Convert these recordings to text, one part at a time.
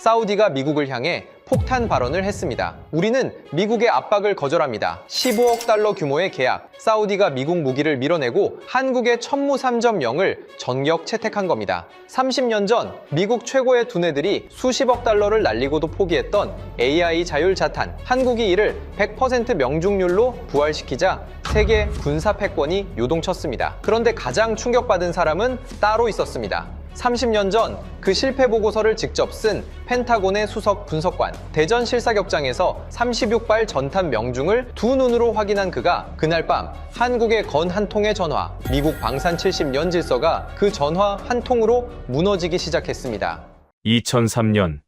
사우디가 미국을 향해 폭탄 발언을 했습니다. 우리는 미국의 압박을 거절합니다. 15억 달러 규모의 계약, 사우디가 미국 무기를 밀어내고 한국의 천무 3.0을 전격 채택한 겁니다. 30년 전 미국 최고의 두뇌들이 수십억 달러를 날리고도 포기했던 AI 자율 자탄, 한국이 이를 100% 명중률로 부활시키자 세계 군사 패권이 요동쳤습니다. 그런데 가장 충격받은 사람은 따로 있었습니다. 30년 전 그 실패 보고서를 직접 쓴 펜타곤의 수석 분석관, 대전 실사격장에서 36발 전탄 명중을 두 눈으로 확인한 그가 그날 밤 한국에 건 한 통의 전화, 미국 방산 70년 질서가 그 전화 한 통으로 무너지기 시작했습니다. 2003년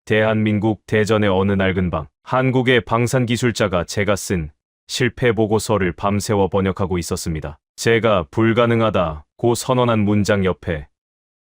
대한민국 대전의 어느 낡은 방, 한국의 방산 기술자가 제가 쓴 실패 보고서를 밤새워 번역하고 있었습니다. 제가 불가능하다고 선언한 문장 옆에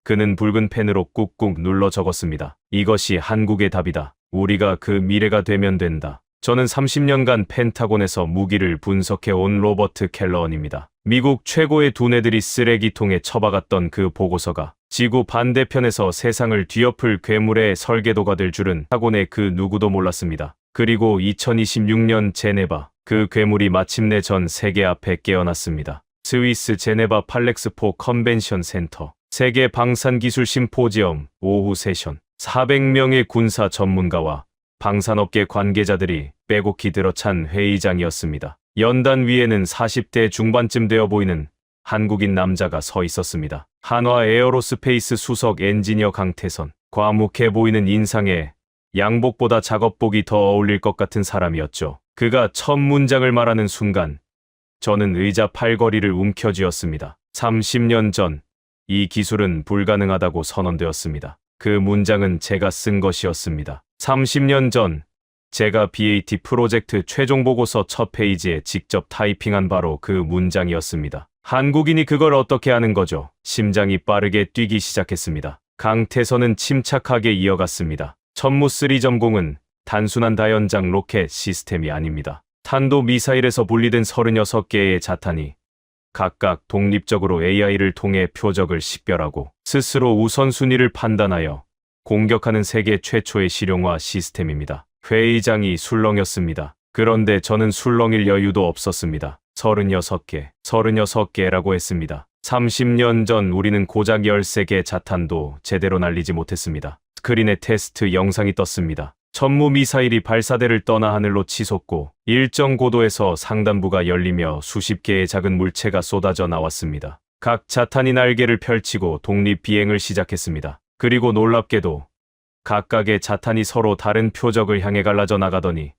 그는 붉은 펜으로 꾹꾹 눌러 적었습니다. 이것이 한국의 답이다. 우리가 그 미래가 되면 된다. 저는 30년간 펜타곤에서 무기를 분석해온 로버트 켈러언입니다. 미국 최고의 두뇌들이 쓰레기통에 처박았던 그 보고서가 지구 반대편에서 세상을 뒤엎을 괴물의 설계도가 될 줄은 타곤의 그 누구도 몰랐습니다. 그리고 2026년 제네바, 그 괴물이 마침내 전 세계 앞에 깨어났습니다. 스위스 제네바 팔렉스포 컨벤션 센터, 세계 방산기술 심포지엄 오후 세션, 400명의 군사 전문가와 방산업계 관계자들이 빼곡히 들어찬 회의장이었습니다. 연단 위에는 40대 중반쯤 되어 보이는 한국인 남자가 서 있었습니다. 한화 에어로스페이스 수석 엔지니어 강태선, 과묵해 보이는 인상에 양복보다 작업복이 더 어울릴 것 같은 사람이었죠. 그가 첫 문장을 말하는 순간 저는 의자 팔걸이를 움켜쥐었습니다. 30년 전 이 기술은 불가능하다고 선언되었습니다. 그 문장은 제가 쓴 것이었습니다. 30년 전 제가 BAT 프로젝트 최종 보고서 첫 페이지에 직접 타이핑한 바로 그 문장이었습니다. 한국인이 그걸 어떻게 하는 거죠? 심장이 빠르게 뛰기 시작했습니다. 강태선은 침착하게 이어갔습니다. 천무 3.0은 단순한 다연장 로켓 시스템이 아닙니다. 탄도 미사일에서 분리된 36개의 자탄이 각각 독립적으로 AI를 통해 표적을 식별하고 스스로 우선순위를 판단하여 공격하는 세계 최초의 실용화 시스템입니다. 회의장이 술렁였습니다. 그런데 저는 술렁일 여유도 없었습니다. 36개라고 했습니다. 30년 전 우리는 고작 13개 자탄도 제대로 날리지 못했습니다. 스크린에 테스트 영상이 떴습니다. 천무 미사일이 발사대를 떠나 하늘로 치솟고 일정 고도에서 상단부가 열리며 수십 개의 작은 물체가 쏟아져 나왔습니다. 각 자탄이 날개를 펼치고 독립 비행을 시작했습니다. 그리고 놀랍게도 각각의 자탄이 서로 다른 표적을 향해 갈라져 나가더니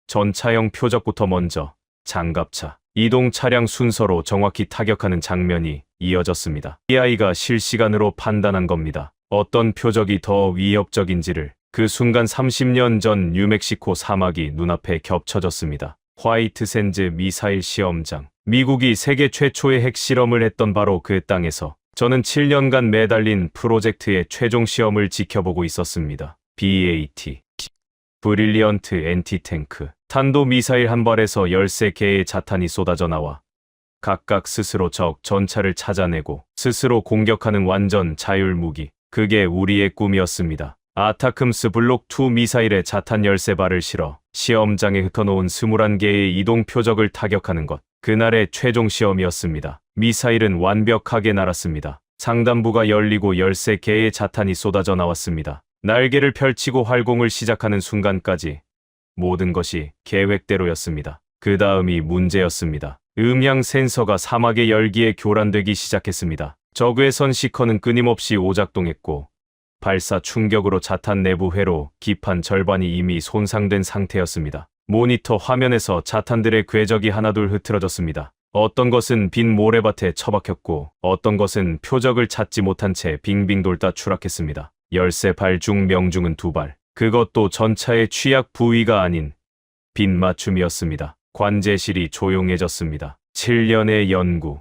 전차형 표적부터 먼저 장갑차, 이동 차량 순서로 정확히 타격하는 장면이 이어졌습니다. AI가 실시간으로 판단한 겁니다. 어떤 표적이 더 위협적인지를. 그 순간 30년 전 뉴멕시코 사막이 눈앞에 겹쳐졌습니다. 화이트 샌즈 미사일 시험장. 미국이 세계 최초의 핵실험을 했던 바로 그 땅에서 저는 7년간 매달린 프로젝트의 최종 시험을 지켜보고 있었습니다. BAT. 브릴리언트 엔티탱크. 탄도 미사일 한 발에서 13개의 자탄이 쏟아져 나와 각각 스스로 적 전차를 찾아내고 스스로 공격하는 완전 자율 무기. 그게 우리의 꿈이었습니다. 아타큼스 블록2 미사일에 자탄 13발을 실어 시험장에 흩어놓은 21개의 이동 표적을 타격하는 것. 그날의 최종 시험이었습니다. 미사일은 완벽하게 날았습니다. 상단부가 열리고 13개의 자탄이 쏟아져 나왔습니다. 날개를 펼치고 활공을 시작하는 순간까지 모든 것이 계획대로였습니다. 그 다음이 문제였습니다. 음향 센서가 사막의 열기에 교란되기 시작했습니다. 저그의 선시커는 끊임없이 오작동했고 발사 충격으로 자탄 내부 회로 기판 절반이 이미 손상된 상태였습니다. 모니터 화면에서 자탄들의 궤적이 하나둘 흐트러졌습니다. 어떤 것은 빈 모래밭에 처박혔고 어떤 것은 표적을 찾지 못한 채 빙빙 돌다 추락했습니다. 13발 중 명중은 2발. 그것도 전차의 취약 부위가 아닌 빈 맞춤이었습니다. 관제실이 조용해졌습니다. 7년의 연구,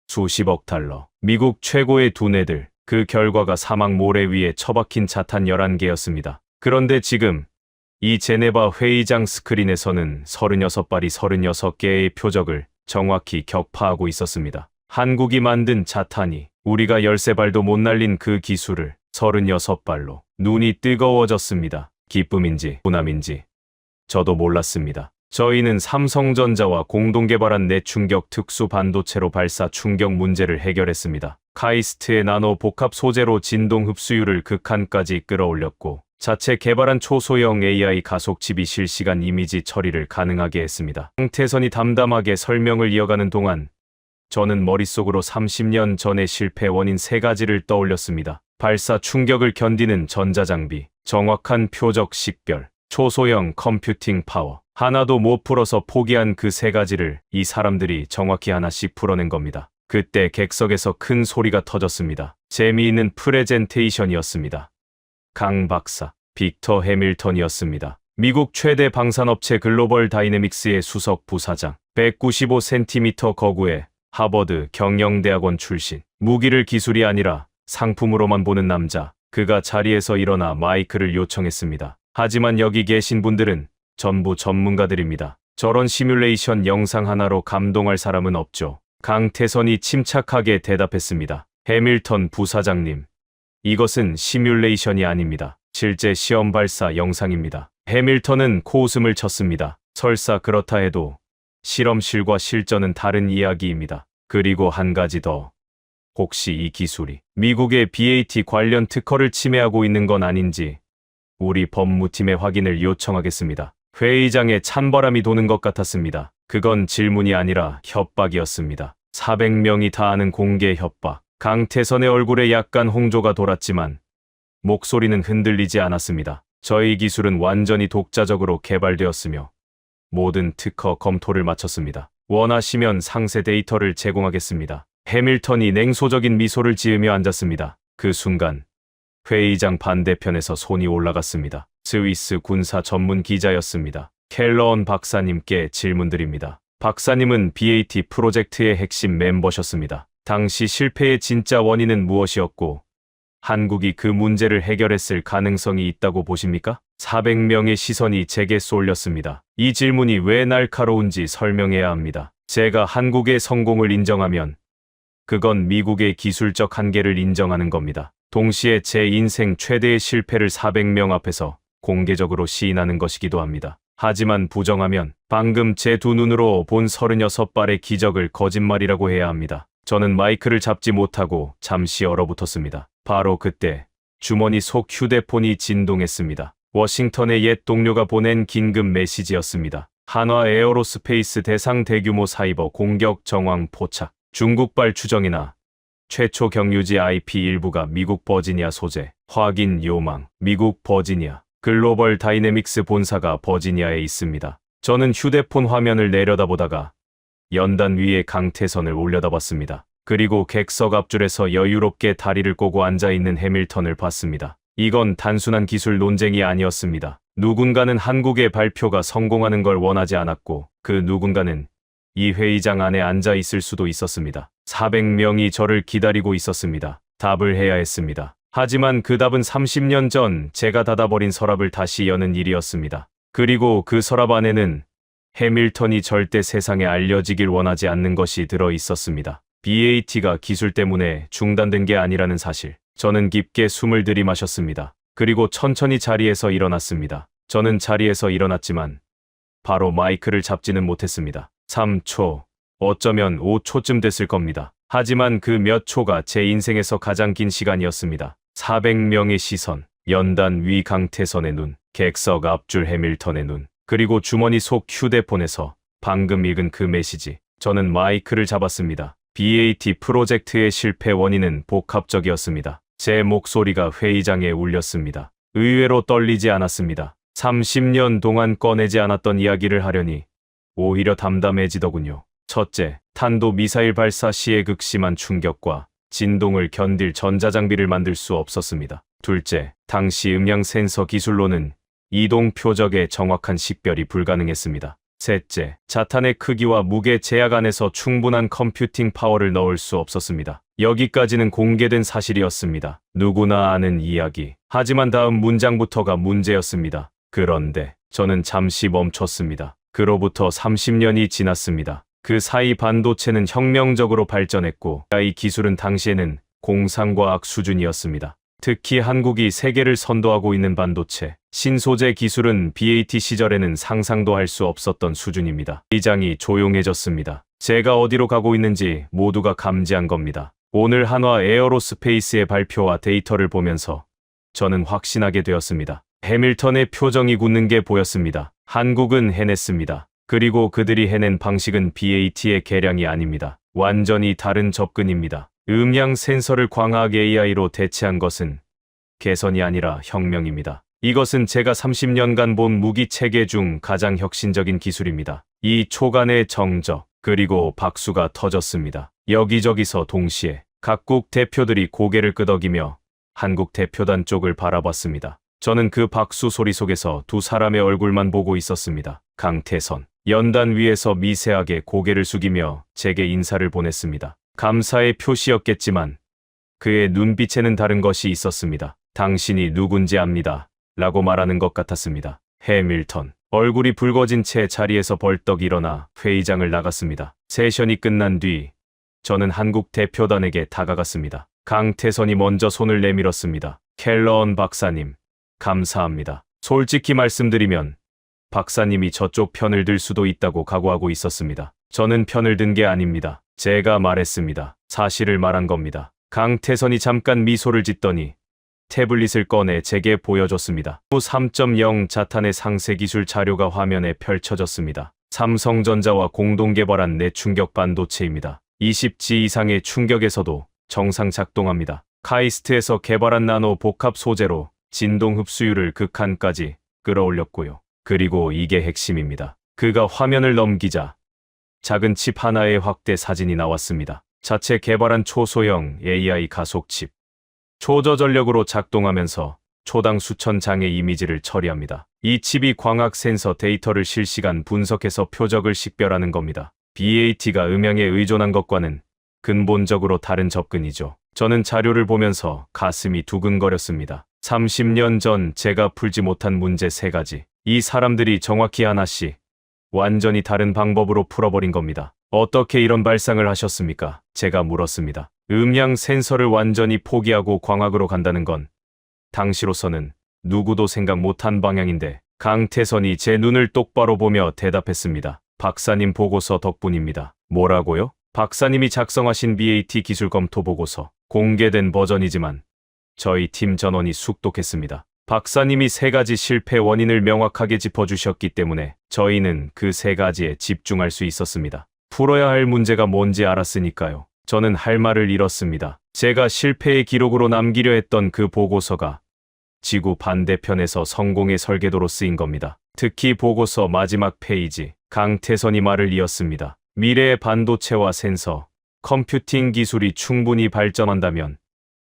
수십억 달러, 미국 최고의 두뇌들. 그 결과가 사막 모래 위에 처박힌 자탄 11개였습니다. 그런데 지금 이 제네바 회의장 스크린에서는 36발이 36개의 표적을 정확히 격파하고 있었습니다. 한국이 만든 자탄이 우리가 13발도 못 날린 그 기술을 36발로 눈이 뜨거워졌습니다. 기쁨인지 분함인지 저도 몰랐습니다. 저희는 삼성전자와 공동 개발한 내충격 특수 반도체로 발사 충격 문제를 해결했습니다. 카이스트의 나노 복합 소재로 진동 흡수율을 극한까지 끌어올렸고 자체 개발한 초소형 AI 가속칩이 실시간 이미지 처리를 가능하게 했습니다. 강태선이 담담하게 설명을 이어가는 동안 저는 머릿속으로 30년 전의 실패 원인 3가지를 떠올렸습니다. 발사 충격을 견디는 전자장비, 정확한 표적 식별, 초소형 컴퓨팅 파워. 하나도 못 풀어서 포기한 그 3가지를 이 사람들이 정확히 하나씩 풀어낸 겁니다. 그때 객석에서 큰 소리가 터졌습니다. 재미있는 프레젠테이션이었습니다. 강 박사, 빅터 해밀턴이었습니다. 미국 최대 방산업체 글로벌 다이내믹스의 수석 부사장, 195cm 거구에 하버드 경영대학원 출신, 무기를 기술이 아니라 상품으로만 보는 남자. 그가 자리에서 일어나 마이크를 요청했습니다. 하지만 여기 계신 분들은 전부 전문가들입니다. 저런 시뮬레이션 영상 하나로 감동할 사람은 없죠. 강태선이 침착하게 대답했습니다. 해밀턴 부사장님, 이것은 시뮬레이션이 아닙니다. 실제 시험 발사 영상입니다. 해밀턴은 코웃음을 쳤습니다. 설사 그렇다 해도 실험실과 실전은 다른 이야기입니다. 그리고 한 가지 더. 혹시 이 기술이 미국의 BAT 관련 특허를 침해하고 있는 건 아닌지 우리 법무팀의 확인을 요청하겠습니다. 회의장에 찬바람이 도는 것 같았습니다. 그건 질문이 아니라 협박이었습니다. 400명이 다 아는 공개 협박. 강태선의 얼굴에 약간 홍조가 돌았지만 목소리는 흔들리지 않았습니다. 저희 기술은 완전히 독자적으로 개발되었으며 모든 특허 검토를 마쳤습니다. 원하시면 상세 데이터를 제공하겠습니다. 해밀턴이 냉소적인 미소를 지으며 앉았습니다. 그 순간 회의장 반대편에서 손이 올라갔습니다. 스위스 군사 전문 기자였습니다. 켈러언 박사님께 질문드립니다. 박사님은 BAT 프로젝트의 핵심 멤버셨습니다. 당시 실패의 진짜 원인은 무엇이었고 한국이 그 문제를 해결했을 가능성이 있다고 보십니까? 400명의 시선이 제게 쏠렸습니다. 이 질문이 왜 날카로운지 설명해야 합니다. 제가 한국의 성공을 인정하면 그건 미국의 기술적 한계를 인정하는 겁니다. 동시에 제 인생 최대의 실패를 400명 앞에서 공개적으로 시인하는 것이기도 합니다. 하지만 부정하면 방금 제 두 눈으로 본 36발의 기적을 거짓말이라고 해야 합니다. 저는 마이크를 잡지 못하고 잠시 얼어붙었습니다. 바로 그때 주머니 속 휴대폰이 진동했습니다. 워싱턴의 옛 동료가 보낸 긴급 메시지였습니다. 한화 에어로스페이스 대상 대규모 사이버 공격 정황 포착. 중국발 추정이나 최초 경유지 IP 일부가 미국 버지니아 소재. 확인 요망. 미국 버지니아. 글로벌 다이내믹스 본사가 버지니아에 있습니다. 저는 휴대폰 화면을 내려다보다가 연단 위에 강태선을 올려다봤습니다. 그리고 객석 앞줄에서 여유롭게 다리를 꼬고 앉아있는 해밀턴을 봤습니다. 이건 단순한 기술 논쟁이 아니었습니다. 누군가는 한국의 발표가 성공하는 걸 원하지 않았고 그 누군가는 이 회의장 안에 앉아 있을 수도 있었습니다. 400명이 저를 기다리고 있었습니다. 답을 해야 했습니다. 하지만 그 답은 30년 전 제가 닫아버린 서랍을 다시 여는 일이었습니다. 그리고 그 서랍 안에는 해밀턴이 절대 세상에 알려지길 원하지 않는 것이 들어 있었습니다. BAT가 기술 때문에 중단된 게 아니라는 사실. 저는 깊게 숨을 들이마셨습니다. 그리고 천천히 자리에서 일어났습니다. 저는 자리에서 일어났지만 바로 마이크를 잡지는 못했습니다. 3초, 어쩌면 5초쯤 됐을 겁니다. 하지만 그 몇 초가 제 인생에서 가장 긴 시간이었습니다. 400명의 시선, 연단 위 강태선의 눈, 객석 앞줄 해밀턴의 눈, 그리고 주머니 속 휴대폰에서 방금 읽은 그 메시지. 저는 마이크를 잡았습니다. BAT 프로젝트의 실패 원인은 복합적이었습니다. 제 목소리가 회의장에 울렸습니다. 의외로 떨리지 않았습니다. 30년 동안 꺼내지 않았던 이야기를 하려니 오히려 담담해지더군요. 첫째, 탄도 미사일 발사 시의 극심한 충격과 진동을 견딜 전자장비를 만들 수 없었습니다. 둘째, 당시 음향 센서 기술로는 이동 표적의 정확한 식별이 불가능했습니다. 셋째, 자탄의 크기와 무게 제약 안에서 충분한 컴퓨팅 파워를 넣을 수 없었습니다. 여기까지는 공개된 사실이었습니다. 누구나 아는 이야기. 하지만 다음 문장부터가 문제였습니다. 그런데 저는 잠시 멈췄습니다. 그로부터 30년이 지났습니다. 그 사이 반도체는 혁명적으로 발전했고 이 기술은 당시에는 공상과학 수준이었습니다. 특히 한국이 세계를 선도하고 있는 반도체, 신소재 기술은 BAT 시절에는 상상도 할 수 없었던 수준입니다. 시장이 조용해졌습니다. 제가 어디로 가고 있는지 모두가 감지한 겁니다. 오늘 한화 에어로스페이스의 발표와 데이터를 보면서 저는 확신하게 되었습니다. 해밀턴의 표정이 굳는 게 보였습니다. 한국은 해냈습니다. 그리고 그들이 해낸 방식은 BAT의 개량이 아닙니다. 완전히 다른 접근입니다. 음향 센서를 광학 AI로 대체한 것은 개선이 아니라 혁명입니다. 이것은 제가 30년간 본 무기 체계 중 가장 혁신적인 기술입니다. 이 초간의 정적, 그리고 박수가 터졌습니다. 여기저기서 동시에 각국 대표들이 고개를 끄덕이며 한국 대표단 쪽을 바라봤습니다. 저는 그 박수 소리 속에서 두 사람의 얼굴만 보고 있었습니다. 강태선, 연단 위에서 미세하게 고개를 숙이며 제게 인사를 보냈습니다. 감사의 표시였겠지만 그의 눈빛에는 다른 것이 있었습니다. 당신이 누군지 압니다. 라고 말하는 것 같았습니다. 해밀턴, 얼굴이 붉어진 채 자리에서 벌떡 일어나 회의장을 나갔습니다. 세션이 끝난 뒤 저는 한국 대표단에게 다가갔습니다. 강태선이 먼저 손을 내밀었습니다. 켈러언 박사님, 감사합니다. 솔직히 말씀드리면 박사님이 저쪽 편을 들 수도 있다고 각오하고 있었습니다. 저는 편을 든 게 아닙니다. 제가 말했습니다. 사실을 말한 겁니다. 강태선이 잠깐 미소를 짓더니 태블릿을 꺼내 제게 보여줬습니다. 3.0 자탄의 상세 기술 자료가 화면에 펼쳐졌습니다. 삼성전자와 공동 개발한 내충격 반도체입니다. 20G 이상의 충격에서도 정상 작동합니다. 카이스트에서 개발한 나노 복합 소재로 진동 흡수율을 극한까지 끌어올렸고요. 그리고 이게 핵심입니다. 그가 화면을 넘기자 작은 칩 하나의 확대 사진이 나왔습니다. 자체 개발한 초소형 AI 가속 칩. 초저전력으로 작동하면서 초당 수천 장의 이미지를 처리합니다. 이 칩이 광학 센서 데이터를 실시간 분석해서 표적을 식별하는 겁니다. BAT가 음향에 의존한 것과는 근본적으로 다른 접근이죠. 저는 자료를 보면서 가슴이 두근거렸습니다. 30년 전 제가 풀지 못한 문제 3가지. 이 사람들이 정확히 하나씩 완전히 다른 방법으로 풀어버린 겁니다. 어떻게 이런 발상을 하셨습니까? 제가 물었습니다. 음향 센서를 완전히 포기하고 광학으로 간다는 건 당시로서는 누구도 생각 못한 방향인데 강태선이 제 눈을 똑바로 보며 대답했습니다. 박사님 보고서 덕분입니다. 뭐라고요? 박사님이 작성하신 BAT 기술 검토 보고서. 공개된 버전이지만 저희 팀 전원이 숙독했습니다. 박사님이 3가지 실패 원인을 명확하게 짚어주셨기 때문에 저희는 그 3가지에 집중할 수 있었습니다. 풀어야 할 문제가 뭔지 알았으니까요. 저는 할 말을 잃었습니다. 제가 실패의 기록으로 남기려 했던 그 보고서가 지구 반대편에서 성공의 설계도로 쓰인 겁니다. 특히 보고서 마지막 페이지, 강태선이 말을 이었습니다. 미래의 반도체와 센서, 컴퓨팅 기술이 충분히 발전한다면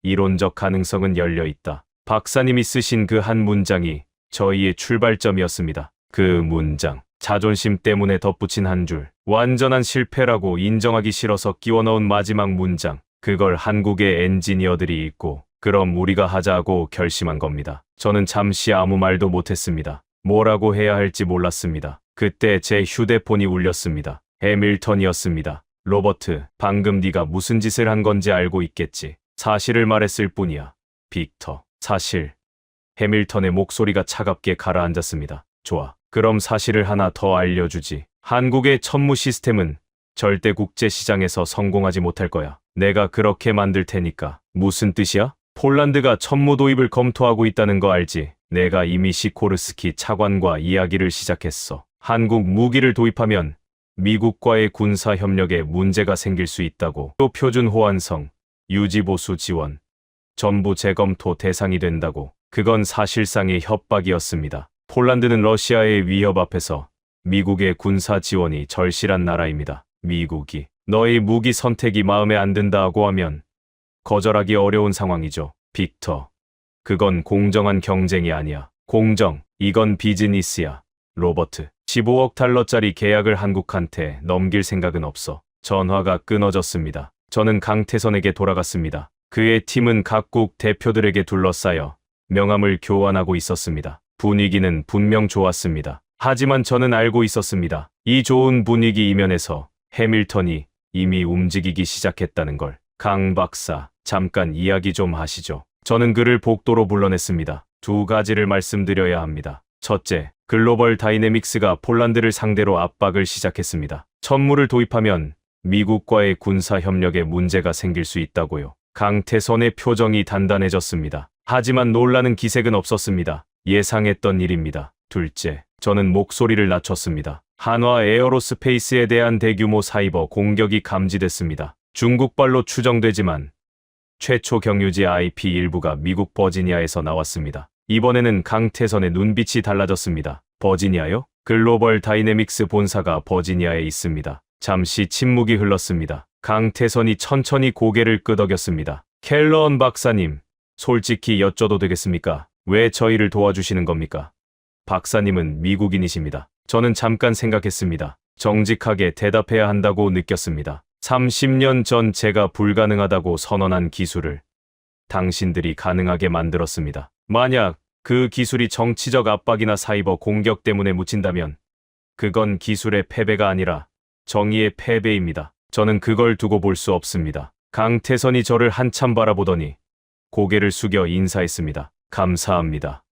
이론적 가능성은 열려 있다. 박사님이 쓰신 그 한 문장이 저희의 출발점이었습니다. 그 문장, 자존심 때문에 덧붙인 한 줄, 완전한 실패라고 인정하기 싫어서 끼워 넣은 마지막 문장, 그걸 한국의 엔지니어들이 읽고 그럼 우리가 하자고 결심한 겁니다. 저는 잠시 아무 말도 못했습니다. 뭐라고 해야 할지 몰랐습니다. 그때 제 휴대폰이 울렸습니다. 해밀턴이었습니다. 로버트, 방금 네가 무슨 짓을 한 건지 알고 있겠지. 사실을 말했을 뿐이야. 빅터, 사실. 해밀턴의 목소리가 차갑게 가라앉았습니다. 좋아. 그럼 사실을 하나 더 알려주지. 한국의 천무 시스템은 절대 국제 시장에서 성공하지 못할 거야. 내가 그렇게 만들 테니까. 무슨 뜻이야? 폴란드가 천무 도입을 검토하고 있다는 거 알지? 내가 이미 시코르스키 차관과 이야기를 시작했어. 한국 무기를 도입하면 미국과의 군사 협력에 문제가 생길 수 있다고. 또 표준 호환성, 유지보수 지원, 전부 재검토 대상이 된다고. 그건 사실상의 협박이었습니다. 폴란드는 러시아의 위협 앞에서 미국의 군사 지원이 절실한 나라입니다. 미국이 너의 무기 선택이 마음에 안 든다고 하면 거절하기 어려운 상황이죠. 빅터, 그건 공정한 경쟁이 아니야. 공정, 이건 비즈니스야. 로버트, 15억 달러짜리 계약을 한국한테 넘길 생각은 없어. 전화가 끊어졌습니다. 저는 강태선에게 돌아갔습니다. 그의 팀은 각국 대표들에게 둘러싸여 명함을 교환하고 있었습니다. 분위기는 분명 좋았습니다. 하지만 저는 알고 있었습니다. 이 좋은 분위기 이면에서 해밀턴이 이미 움직이기 시작했다는 걸. 강 박사, 잠깐 이야기 좀 하시죠. 저는 그를 복도로 불러냈습니다. 두 가지를 말씀드려야 합니다. 첫째, 글로벌 다이내믹스가 폴란드를 상대로 압박을 시작했습니다. 천무를 도입하면 미국과의 군사 협력에 문제가 생길 수 있다고요. 강태선의 표정이 단단해졌습니다. 하지만 놀라는 기색은 없었습니다. 예상했던 일입니다. 둘째, 저는 목소리를 낮췄습니다. 한화 에어로스페이스에 대한 대규모 사이버 공격이 감지됐습니다. 중국발로 추정되지만 최초 경유지 IP 일부가 미국 버지니아에서 나왔습니다. 이번에는 강태선의 눈빛이 달라졌습니다. 버지니아요? 글로벌 다이내믹스 본사가 버지니아에 있습니다. 잠시 침묵이 흘렀습니다. 강태선이 천천히 고개를 끄덕였습니다. 켈런 박사님, 솔직히 여쭤도 되겠습니까? 왜 저희를 도와주시는 겁니까? 박사님은 미국인이십니다. 저는 잠깐 생각했습니다. 정직하게 대답해야 한다고 느꼈습니다. 30년 전 제가 불가능하다고 선언한 기술을 당신들이 가능하게 만들었습니다. 만약 그 기술이 정치적 압박이나 사이버 공격 때문에 묻힌다면 그건 기술의 패배가 아니라 정의의 패배입니다. 저는 그걸 두고 볼 수 없습니다. 강태선이 저를 한참 바라보더니 고개를 숙여 인사했습니다. 감사합니다,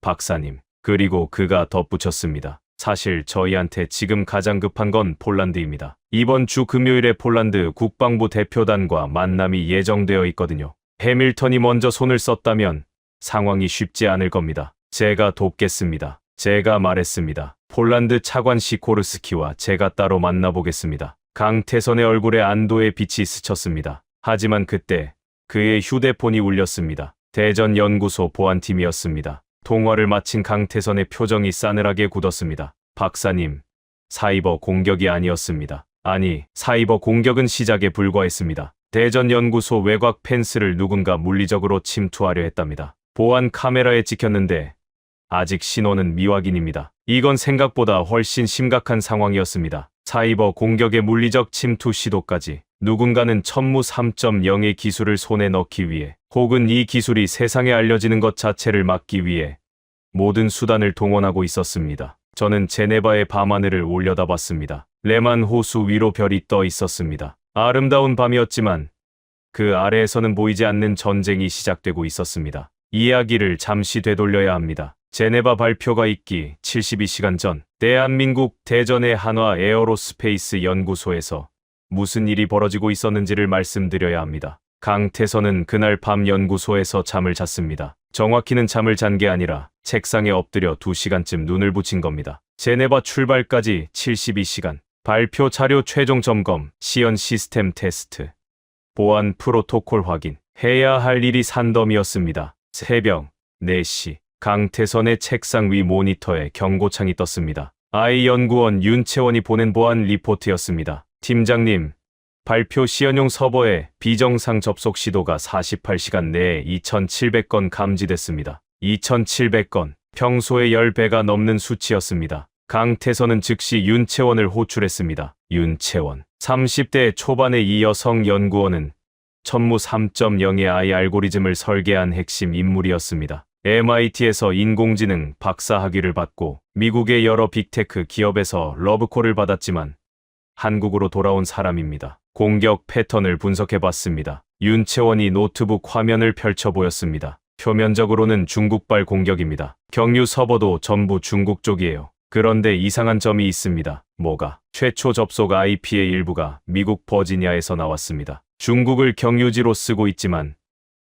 박사님. 그리고 그가 덧붙였습니다. 사실 저희한테 지금 가장 급한 건 폴란드입니다. 이번 주 금요일에 폴란드 국방부 대표단과 만남이 예정되어 있거든요. 해밀턴이 먼저 손을 썼다면 상황이 쉽지 않을 겁니다. 제가 돕겠습니다. 제가 말했습니다. 폴란드 차관 시코르스키와 제가 따로 만나보겠습니다. 강태선의 얼굴에 안도의 빛이 스쳤습니다. 하지만 그때 그의 휴대폰이 울렸습니다. 대전연구소 보안팀이었습니다. 통화를 마친 강태선의 표정이 싸늘하게 굳었습니다. 박사님, 사이버 공격이 아니었습니다. 아니, 사이버 공격은 시작에 불과했습니다. 대전연구소 외곽 펜스를 누군가 물리적으로 침투하려 했답니다. 보안 카메라에 찍혔는데 아직 신호는 미확인입니다. 이건 생각보다 훨씬 심각한 상황이었습니다. 사이버 공격의 물리적 침투 시도까지 누군가는 천무 3.0의 기술을 손에 넣기 위해 혹은 이 기술이 세상에 알려지는 것 자체를 막기 위해 모든 수단을 동원하고 있었습니다. 저는 제네바의 밤하늘을 올려다봤습니다. 레만 호수 위로 별이 떠 있었습니다. 아름다운 밤이었지만 그 아래에서는 보이지 않는 전쟁이 시작되고 있었습니다. 이야기를 잠시 되돌려야 합니다. 제네바 발표가 있기 72시간 전 대한민국 대전의 한화 에어로스페이스 연구소에서 무슨 일이 벌어지고 있었는지를 말씀드려야 합니다. 강태선은 그날 밤 연구소에서 잠을 잤습니다. 정확히는 잠을 잔 게 아니라 책상에 엎드려 2시간쯤 눈을 붙인 겁니다. 제네바 출발까지 72시간, 발표 자료 최종 점검, 시연 시스템 테스트, 보안 프로토콜 확인, 해야 할 일이 산더미였습니다. 새벽 4시, 강태선의 책상 위 모니터에 경고창이 떴습니다. 아이연구원 윤채원이 보낸 보안 리포트였습니다. 팀장님, 발표 시연용 서버에 비정상 접속 시도가 48시간 내에 2,700건 감지됐습니다. 2,700건, 평소의 10배가 넘는 수치였습니다. 강태선은 즉시 윤채원을 호출했습니다. 윤채원, 30대 초반의 이 여성 연구원은 천무 3.0의 AI 알고리즘을 설계한 핵심 인물이었습니다. MIT에서 인공지능 박사 학위를 받고 미국의 여러 빅테크 기업에서 러브콜을 받았지만 한국으로 돌아온 사람입니다. 공격 패턴을 분석해봤습니다. 윤채원이 노트북 화면을 펼쳐 보였습니다. 표면적으로는 중국발 공격입니다. 경유 서버도 전부 중국 쪽이에요. 그런데 이상한 점이 있습니다. 뭐가? 최초 접속 IP의 일부가 미국 버지니아에서 나왔습니다. 중국을 경유지로 쓰고 있지만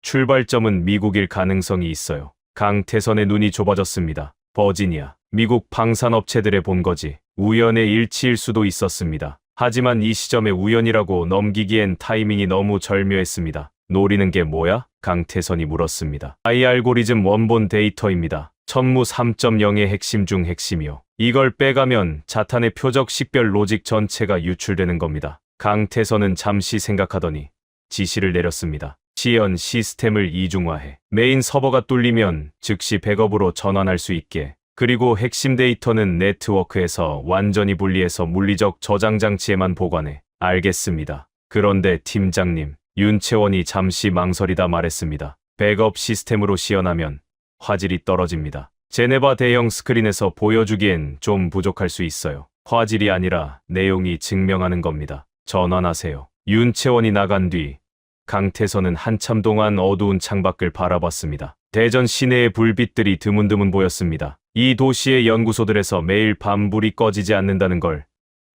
출발점은 미국일 가능성이 있어요. 강태선의 눈이 좁아졌습니다. 버지니아, 미국 방산업체들의 본거지, 우연의 일치일 수도 있었습니다. 하지만 이 시점에 우연이라고 넘기기엔 타이밍이 너무 절묘했습니다. 노리는 게 뭐야? 강태선이 물었습니다. AI 알고리즘 원본 데이터입니다. 천무 3.0의 핵심 중 핵심이요. 이걸 빼가면 자탄의 표적 식별 로직 전체가 유출되는 겁니다. 강태선은 잠시 생각하더니 지시를 내렸습니다. 시연 시스템을 이중화해. 메인 서버가 뚫리면 즉시 백업으로 전환할 수 있게. 그리고 핵심 데이터는 네트워크에서 완전히 분리해서 물리적 저장 장치에만 보관해. 알겠습니다. 그런데 팀장님, 윤채원이 잠시 망설이다 말했습니다. 백업 시스템으로 시연하면 화질이 떨어집니다. 제네바 대형 스크린에서 보여주기엔 좀 부족할 수 있어요. 화질이 아니라 내용이 증명하는 겁니다. 전환하세요. 윤채원이 나간 뒤 강태선은 한참 동안 어두운 창밖을 바라봤습니다. 대전 시내의 불빛들이 드문드문 보였습니다. 이 도시의 연구소들에서 매일 밤 불이 꺼지지 않는다는 걸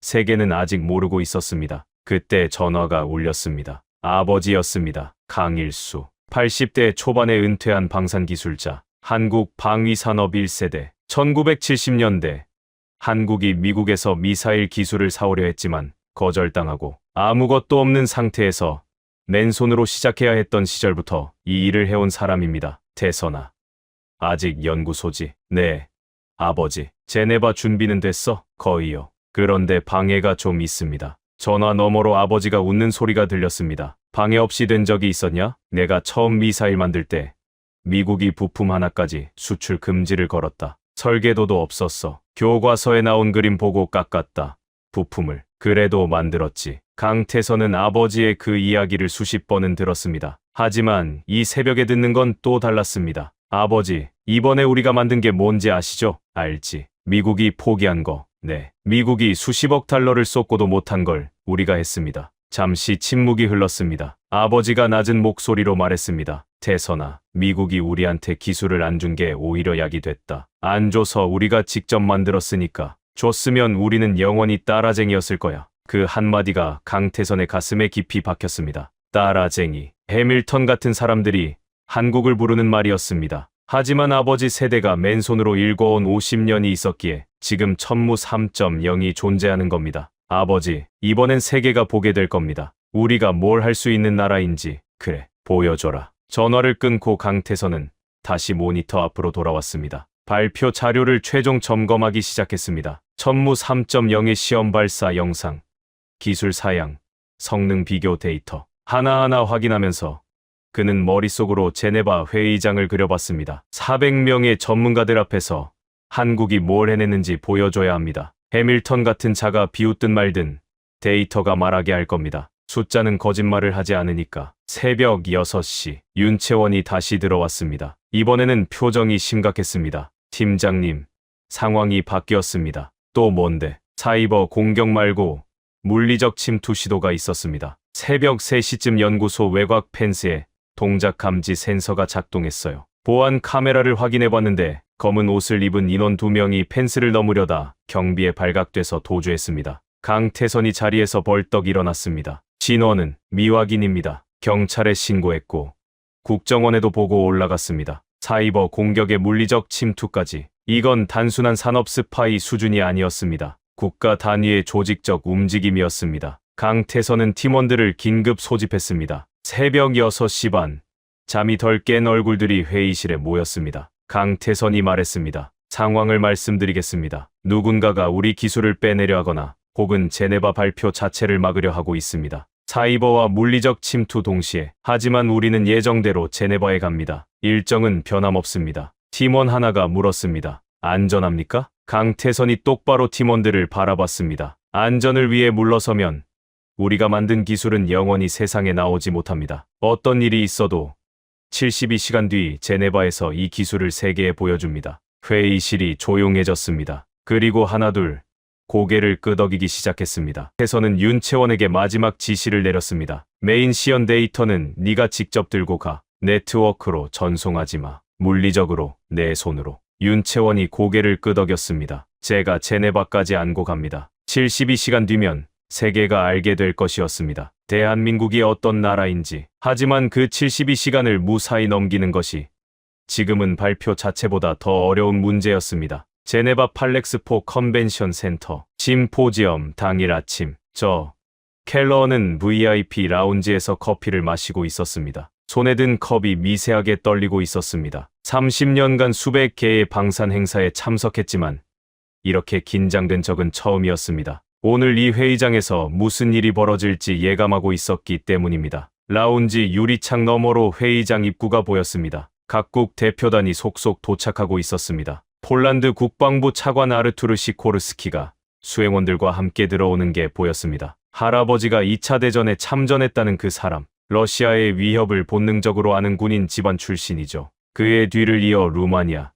세계는 아직 모르고 있었습니다. 그때 전화가 울렸습니다. 아버지였습니다. 강일수. 80대 초반에 은퇴한 방산기술자. 한국 방위산업 1세대. 1970년대 한국이 미국에서 미사일 기술을 사오려 했지만 거절당하고 아무것도 없는 상태에서 맨손으로 시작해야 했던 시절부터 이 일을 해온 사람입니다. 태선아. 아직 연구소지? 네. 아버지. 제네바 준비는 됐어? 거의요. 그런데 방해가 좀 있습니다. 전화 너머로 아버지가 웃는 소리가 들렸습니다. 방해 없이 된 적이 있었냐? 내가 처음 미사일 만들 때 미국이 부품 하나까지 수출 금지를 걸었다. 설계도도 없었어. 교과서에 나온 그림 보고 깎았다. 부품을. 그래도 만들었지. 강태선은 아버지의 그 이야기를 수십 번은 들었습니다. 하지만 이 새벽에 듣는 건 또 달랐습니다. 아버지, 이번에 우리가 만든 게 뭔지 아시죠? 알지. 미국이 포기한 거. 네. 미국이 수십억 달러를 쏟고도 못한 걸 우리가 했습니다. 잠시 침묵이 흘렀습니다. 아버지가 낮은 목소리로 말했습니다. 태선아, 미국이 우리한테 기술을 안 준 게 오히려 약이 됐다. 안 줘서 우리가 직접 만들었으니까. 줬으면 우리는 영원히 따라쟁이였을 거야. 그 한마디가 강태선의 가슴에 깊이 박혔습니다. 따라쟁이. 해밀턴 같은 사람들이 한국을 부르는 말이었습니다. 하지만 아버지 세대가 맨손으로 일궈온 50년이 있었기에 지금 천무 3.0이 존재하는 겁니다. 아버지, 이번엔 세계가 보게 될 겁니다. 우리가 뭘 할 수 있는 나라인지. 그래, 보여줘라. 전화를 끊고 강태선은 다시 모니터 앞으로 돌아왔습니다. 발표 자료를 최종 점검하기 시작했습니다. 천무 3.0의 시험 발사 영상, 기술 사양, 성능 비교 데이터 하나하나 확인하면서 그는 머릿속으로 제네바 회의장을 그려봤습니다. 400명의 전문가들 앞에서 한국이 뭘 해냈는지 보여줘야 합니다. 해밀턴 같은 자가 비웃든 말든 데이터가 말하게 할 겁니다. 숫자는 거짓말을 하지 않으니까. 새벽 6시 윤채원이 다시 들어왔습니다. 이번에는 표정이 심각했습니다. 팀장님, 상황이 바뀌었습니다. 또 뭔데? 사이버 공격 말고 물리적 침투 시도가 있었습니다. 새벽 3시쯤 연구소 외곽 펜스에 동작 감지 센서가 작동했어요. 보안 카메라를 확인해봤는데 검은 옷을 입은 인원 2명이 펜스를 넘으려다 경비에 발각돼서 도주했습니다. 강태선이 자리에서 벌떡 일어났습니다. 진원은 미확인입니다. 경찰에 신고했고 국정원에도 보고 올라갔습니다. 사이버 공격의 물리적 침투까지. 이건 단순한 산업 스파이 수준이 아니었습니다. 국가 단위의 조직적 움직임이었습니다. 강태선은 팀원들을 긴급 소집했습니다. 새벽 6시 반, 잠이 덜 깬 얼굴들이 회의실에 모였습니다. 강태선이 말했습니다. 상황을 말씀드리겠습니다. 누군가가 우리 기술을 빼내려 하거나 혹은 제네바 발표 자체를 막으려 하고 있습니다. 사이버와 물리적 침투 동시에. 하지만 우리는 예정대로 제네바에 갑니다. 일정은 변함없습니다. 팀원 하나가 물었습니다. 안전합니까? 강태선이 똑바로 팀원들을 바라봤습니다. 안전을 위해 물러서면 우리가 만든 기술은 영원히 세상에 나오지 못합니다. 어떤 일이 있어도 72시간 뒤 제네바에서 이 기술을 세계에 보여줍니다. 회의실이 조용해졌습니다. 그리고 하나둘 고개를 끄덕이기 시작했습니다. 태선은 윤채원에게 마지막 지시를 내렸습니다. 메인 시연 데이터는 네가 직접 들고 가. 네트워크로 전송하지 마. 물리적으로 내 손으로. 윤채원이 고개를 끄덕였습니다. 제가 제네바까지 안고 갑니다. 72시간 뒤면 세계가 알게 될 것이었습니다. 대한민국이 어떤 나라인지. 하지만 그 72시간을 무사히 넘기는 것이 지금은 발표 자체보다 더 어려운 문제였습니다. 제네바 팔렉스포 컨벤션 센터 심포지엄 당일 아침. 저 켈러는 VIP 라운지에서 커피를 마시고 있었습니다. 손에 든 컵이 미세하게 떨리고 있었습니다. 30년간 수백 개의 방산 행사에 참석했지만 이렇게 긴장된 적은 처음이었습니다. 오늘 이 회의장에서 무슨 일이 벌어질지 예감하고 있었기 때문입니다. 라운지 유리창 너머로 회의장 입구가 보였습니다. 각국 대표단이 속속 도착하고 있었습니다. 폴란드 국방부 차관 아르투르 시코르스키가 수행원들과 함께 들어오는 게 보였습니다. 할아버지가 2차 대전에 참전했다는 그 사람. 러시아의 위협을 본능적으로 아는 군인 집안 출신이죠. 그의 뒤를 이어 루마니아,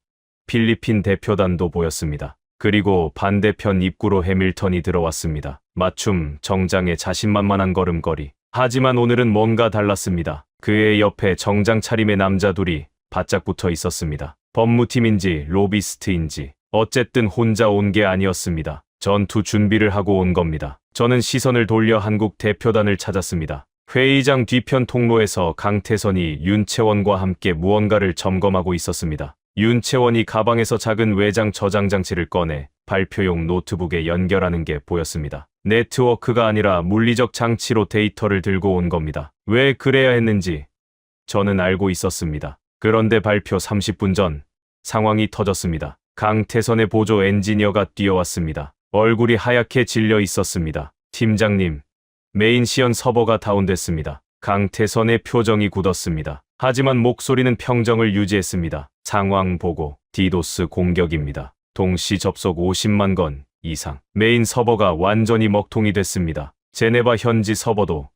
필리핀 대표단도 보였습니다. 그리고 반대편 입구로 해밀턴이 들어왔습니다. 맞춤 정장의 자신만만한 걸음걸이. 하지만 오늘은 뭔가 달랐습니다. 그의 옆에 정장 차림의 남자 둘이 바짝 붙어 있었습니다. 법무팀인지 로비스트인지 어쨌든 혼자 온 게 아니었습니다. 전투 준비를 하고 온 겁니다. 저는 시선을 돌려 한국 대표단을 찾았습니다. 회의장 뒤편 통로에서 강태선이 윤채원과 함께 무언가를 점검하고 있었습니다. 윤채원이 가방에서 작은 외장 저장 장치를 꺼내 발표용 노트북에 연결하는 게 보였습니다. 네트워크가 아니라 물리적 장치로 데이터를 들고 온 겁니다. 왜 그래야 했는지 저는 알고 있었습니다. 그런데 발표 30분 전 상황이 터졌습니다. 강태선의 보조 엔지니어가 뛰어왔습니다. 얼굴이 하얗게 질려 있었습니다. 팀장님, 메인 시연 서버가 다운됐습니다. 강태선의 표정이 굳었습니다. 하지만 목소리는 평정을 유지했습니다. 상황 보고 디도스 공격입니다. 동시 접속 50만 건 이상. 메인 서버가 완전히 먹통이 됐습니다. 제네바 현지 서버도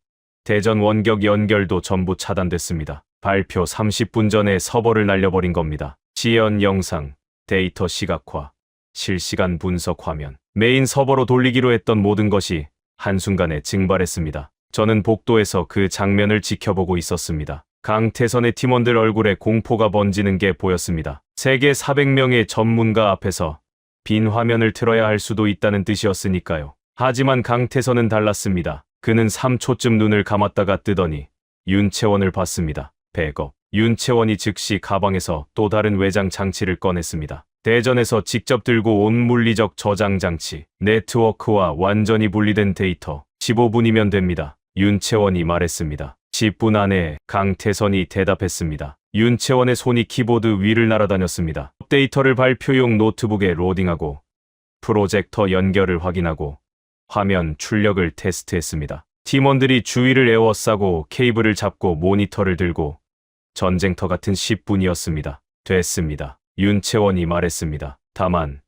대전 원격 연결도 전부 차단됐습니다. 발표 30분 전에 서버를 날려버린 겁니다. 지연 영상, 데이터 시각화, 실시간 분석 화면. 메인 서버로 돌리기로 했던 모든 것이 한순간에 증발했습니다. 저는 복도에서 그 장면을 지켜보고 있었습니다. 강태선의 팀원들 얼굴에 공포가 번지는 게 보였습니다. 세계 400명의 전문가 앞에서 빈 화면을 틀어야 할 수도 있다는 뜻이었으니까요. 하지만 강태선은 달랐습니다. 그는 3초쯤 눈을 감았다가 뜨더니 윤채원을 봤습니다. 백업. 윤채원이 즉시 가방에서 또 다른 외장 장치를 꺼냈습니다. 대전에서 직접 들고 온 물리적 저장 장치. 네트워크와 완전히 분리된 데이터. 15분이면 됩니다. 윤채원이 말했습니다. 10분 안에 강태선이 대답했습니다. 윤채원의 손이 키보드 위를 날아다녔습니다. 데이터를 발표용 노트북에 로딩하고 프로젝터 연결을 확인하고 화면 출력을 테스트했습니다. 팀원들이 주위를 에워싸고 케이블을 잡고 모니터를 들고 전쟁터 같은 10분이었습니다. 됐습니다. 윤채원이 말했습니다. 다만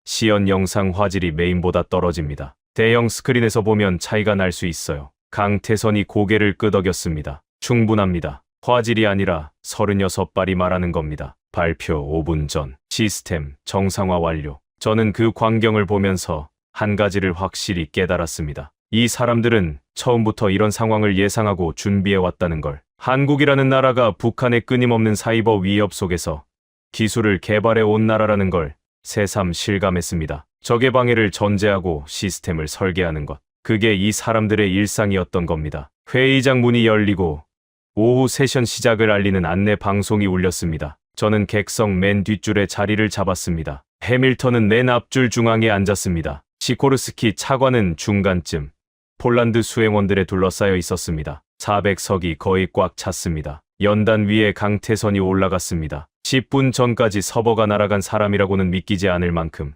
시연 영상 화질이 메인보다 떨어집니다. 대형 스크린에서 보면 차이가 날 수 있어요. 강태선이 고개를 끄덕였습니다. 충분합니다. 화질이 아니라 36발이 말하는 겁니다. 발표 5분 전. 시스템 정상화 완료. 저는 그 광경을 보면서 한 가지를 확실히 깨달았습니다. 이 사람들은 처음부터 이런 상황을 예상하고 준비해왔다는 걸. 한국이라는 나라가 북한의 끊임없는 사이버 위협 속에서 기술을 개발해 온 나라라는 걸 새삼 실감했습니다. 적의 방해를 전제하고 시스템을 설계하는 것. 그게 이 사람들의 일상이었던 겁니다. 회의장 문이 열리고 오후 세션 시작을 알리는 안내 방송이 울렸습니다. 저는 객석 맨 뒷줄에 자리를 잡았습니다. 해밀턴은 맨 앞줄 중앙에 앉았습니다. 시코르스키 차관은 중간쯤. 폴란드 수행원들에 둘러싸여 있었습니다. 400석이 거의 꽉 찼습니다. 연단 위에 강태선이 올라갔습니다. 10분 전까지 서버가 날아간 사람이라고는 믿기지 않을 만큼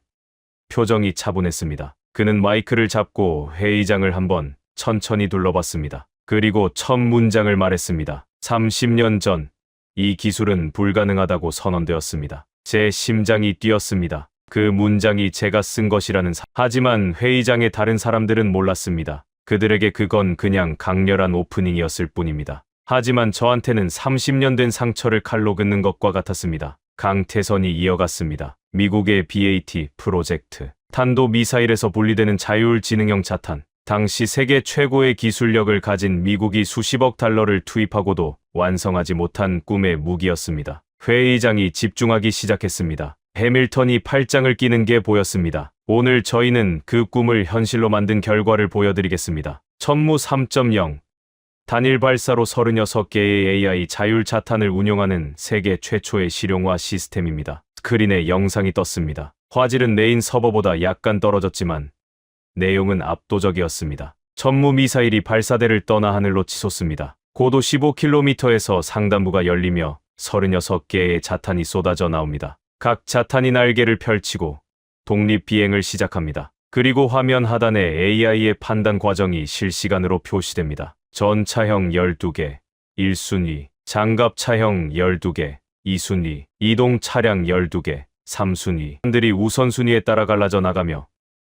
표정이 차분했습니다. 그는 마이크를 잡고 회의장을 한번 천천히 둘러봤습니다. 그리고 첫 문장을 말했습니다. 30년 전 이 기술은 불가능하다고 선언되었습니다. 제 심장이 뛰었습니다. 그 문장이 제가 쓴 것이라는 하지만 회의장의 다른 사람들은 몰랐습니다. 그들에게 그건 그냥 강렬한 오프닝이었을 뿐입니다. 하지만 저한테는 30년 된 상처를 칼로 긋는 것과 같았습니다. 강태선이 이어갔습니다. 미국의 BAT 프로젝트. 탄도미사일에서 분리되는 자율지능형 자탄. 당시 세계 최고의 기술력을 가진 미국이 수십억 달러를 투입하고도 완성하지 못한 꿈의 무기였습니다. 회의장이 집중하기 시작했습니다. 해밀턴이 팔짱을 끼는 게 보였습니다. 오늘 저희는 그 꿈을 현실로 만든 결과를 보여드리겠습니다. 천무 3.0. 단일 발사로 36개의 AI 자율자탄을 운용하는 세계 최초의 실용화 시스템입니다. 스크린에 영상이 떴습니다. 화질은 메인 서버보다 약간 떨어졌지만 내용은 압도적이었습니다. 천무 미사일이 발사대를 떠나 하늘로 치솟습니다. 고도 15km에서 상단부가 열리며 36개의 자탄이 쏟아져 나옵니다. 각 자탄이 날개를 펼치고 독립 비행을 시작합니다. 그리고 화면 하단에 AI의 판단 과정이 실시간으로 표시됩니다. 전차형 12개, 1순위, 장갑차형 12개, 2순위, 이동 차량 12개, 3순위. 들이 우선순위에 따라 갈라져 나가며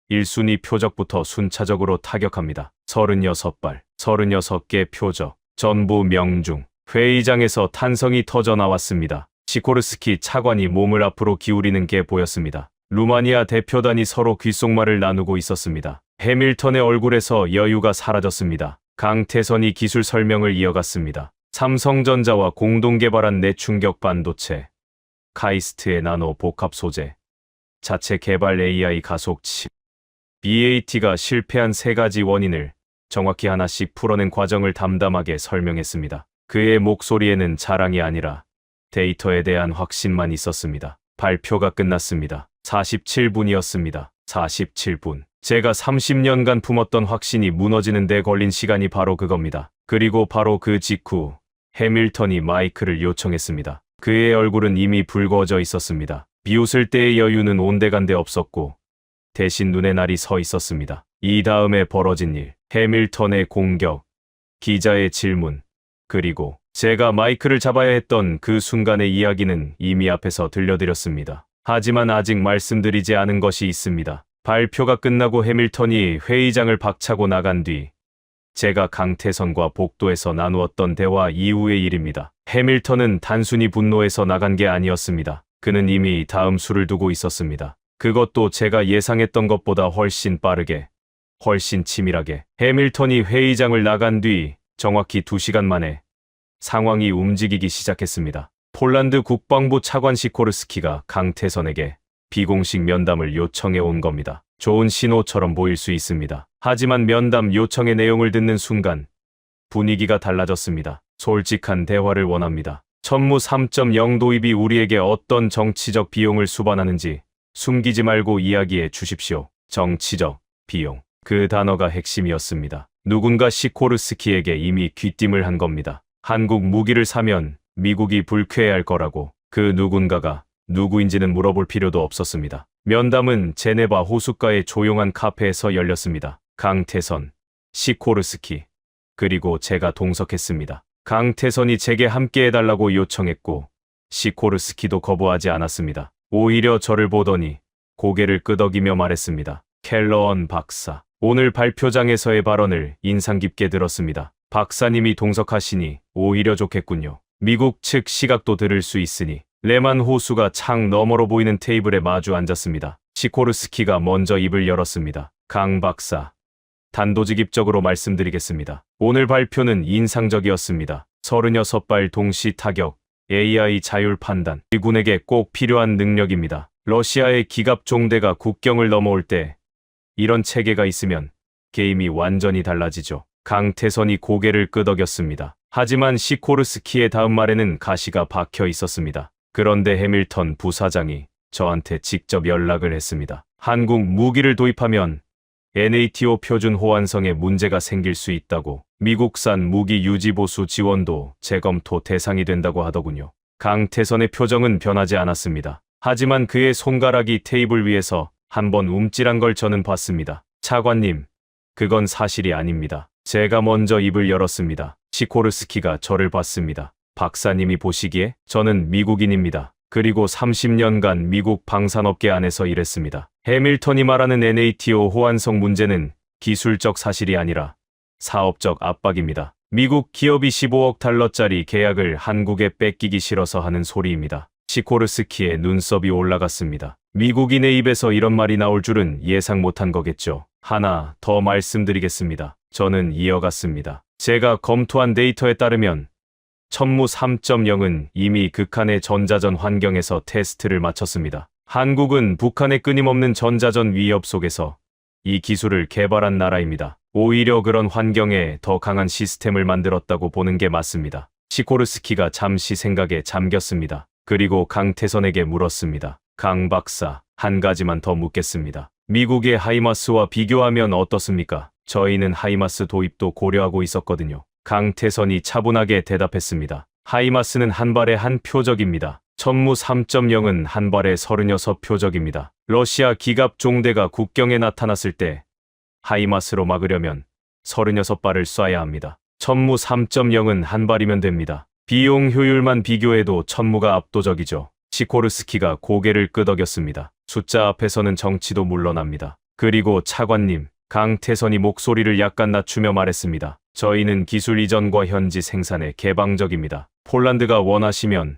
1순위 표적부터 순차적으로 타격합니다. 36발, 36개 표적, 전부 명중. 회의장에서 탄성이 터져 나왔습니다. 시코르스키 차관이 몸을 앞으로 기울이는 게 보였습니다. 루마니아 대표단이 서로 귓속말을 나누고 있었습니다. 해밀턴의 얼굴에서 여유가 사라졌습니다. 강태선이 기술 설명을 이어갔습니다. 삼성전자와 공동 개발한 내충격 반도체, 카이스트의 나노 복합 소재, 자체 개발 AI 가속 칩, BAT가 실패한 세 가지 원인을 정확히 하나씩 풀어낸 과정을 담담하게 설명했습니다. 그의 목소리에는 자랑이 아니라 데이터에 대한 확신만 있었습니다. 발표가 끝났습니다. 47분이었습니다. 47분. 제가 30년간 품었던 확신이 무너지는 데 걸린 시간이 바로 그겁니다. 그리고 바로 그 직후 해밀턴이 마이크를 요청했습니다. 그의 얼굴은 이미 붉어져 있었습니다. 비웃을 때의 여유는 온데간데 없었고 대신 눈에 날이 서 있었습니다. 이 다음에 벌어진 일, 해밀턴의 공격, 기자의 질문, 그리고 제가 마이크를 잡아야 했던 그 순간의 이야기는 이미 앞에서 들려드렸습니다. 하지만 아직 말씀드리지 않은 것이 있습니다. 발표가 끝나고 해밀턴이 회의장을 박차고 나간 뒤 제가 강태선과 복도에서 나누었던 대화 이후의 일입니다. 해밀턴은 단순히 분노해서 나간 게 아니었습니다. 그는 이미 다음 수를 두고 있었습니다. 그것도 제가 예상했던 것보다 훨씬 빠르게, 훨씬 치밀하게. 해밀턴이 회의장을 나간 뒤 정확히 2시간 만에 상황이 움직이기 시작했습니다. 폴란드 국방부 차관 시코르스키가 강태선에게 비공식 면담을 요청해 온 겁니다. 좋은 신호처럼 보일 수 있습니다. 하지만 면담 요청의 내용을 듣는 순간 분위기가 달라졌습니다. 솔직한 대화를 원합니다. 천무 3.0 도입이 우리에게 어떤 정치적 비용을 수반하는지 숨기지 말고 이야기해 주십시오. 정치적 비용. 그 단어가 핵심이었습니다. 누군가 시코르스키에게 이미 귀띔을 한 겁니다. 한국 무기를 사면 미국이 불쾌해할 거라고. 그 누군가가 누구인지는 물어볼 필요도 없었습니다. 면담은 제네바 호숫가의 조용한 카페에서 열렸습니다. 강태선, 시코르스키, 그리고 제가 동석했습니다. 강태선이 제게 함께해달라고 요청했고 시코르스키도 거부하지 않았습니다. 오히려 저를 보더니 고개를 끄덕이며 말했습니다. 켈러언 박사, 오늘 발표장에서의 발언을 인상 깊게 들었습니다. 박사님이 동석하시니 오히려 좋겠군요. 미국 측 시각도 들을 수 있으니. 레만 호수가 창 너머로 보이는 테이블에 마주 앉았습니다. 시코르스키가 먼저 입을 열었습니다. 강 박사, 단도직입적으로 말씀드리겠습니다. 오늘 발표는 인상적이었습니다. 36발 동시 타격, AI 자율 판단, 미군에게 꼭 필요한 능력입니다. 러시아의 기갑 종대가 국경을 넘어올 때 이런 체계가 있으면 게임이 완전히 달라지죠. 강태선이 고개를 끄덕였습니다. 하지만 시코르스키의 다음 말에는 가시가 박혀 있었습니다. 그런데 해밀턴 부사장이 저한테 직접 연락을 했습니다. 한국 무기를 도입하면 NATO 표준 호환성에 문제가 생길 수 있다고. 미국산 무기 유지보수 지원도 재검토 대상이 된다고 하더군요. 강태선의 표정은 변하지 않았습니다. 하지만 그의 손가락이 테이블 위에서 한번 움찔한 걸 저는 봤습니다. 차관님, 그건 사실이 아닙니다. 제가 먼저 입을 열었습니다. 시코르스키가 저를 봤습니다. 박사님이 보시기에 저는 미국인입니다. 그리고 30년간 미국 방산업계 안에서 일했습니다. 해밀턴이 말하는 NATO 호환성 문제는 기술적 사실이 아니라 사업적 압박입니다. 미국 기업이 15억 달러짜리 계약을 한국에 뺏기기 싫어서 하는 소리입니다. 시코르스키의 눈썹이 올라갔습니다. 미국인의 입에서 이런 말이 나올 줄은 예상 못한 거겠죠. 하나 더 말씀드리겠습니다. 저는 이어갔습니다. 제가 검토한 데이터에 따르면 천무 3.0은 이미 극한의 전자전 환경에서 테스트를 마쳤습니다. 한국은 북한의 끊임없는 전자전 위협 속에서 이 기술을 개발한 나라입니다. 오히려 그런 환경에 더 강한 시스템을 만들었다고 보는 게 맞습니다. 시코르스키가 잠시 생각에 잠겼습니다. 그리고 강태선에게 물었습니다. 강 박사, 한 가지만 더 묻겠습니다. 미국의 하이마스와 비교하면 어떻습니까? 저희는 하이마스 도입도 고려하고 있었거든요. 강태선이 차분하게 대답했습니다. 하이마스는 한 발에 한 표적입니다. 천무 3.0은 한 발에 36표적입니다. 러시아 기갑 종대가 국경에 나타났을 때 하이마스로 막으려면 36발을 쏴야 합니다. 천무 3.0은 한 발이면 됩니다. 비용 효율만 비교해도 천무가 압도적이죠. 시코르스키가 고개를 끄덕였습니다. 숫자 앞에서는 정치도 물러납니다. 그리고 차관님, 강태선이 목소리를 약간 낮추며 말했습니다. 저희는 기술 이전과 현지 생산에 개방적입니다. 폴란드가 원하시면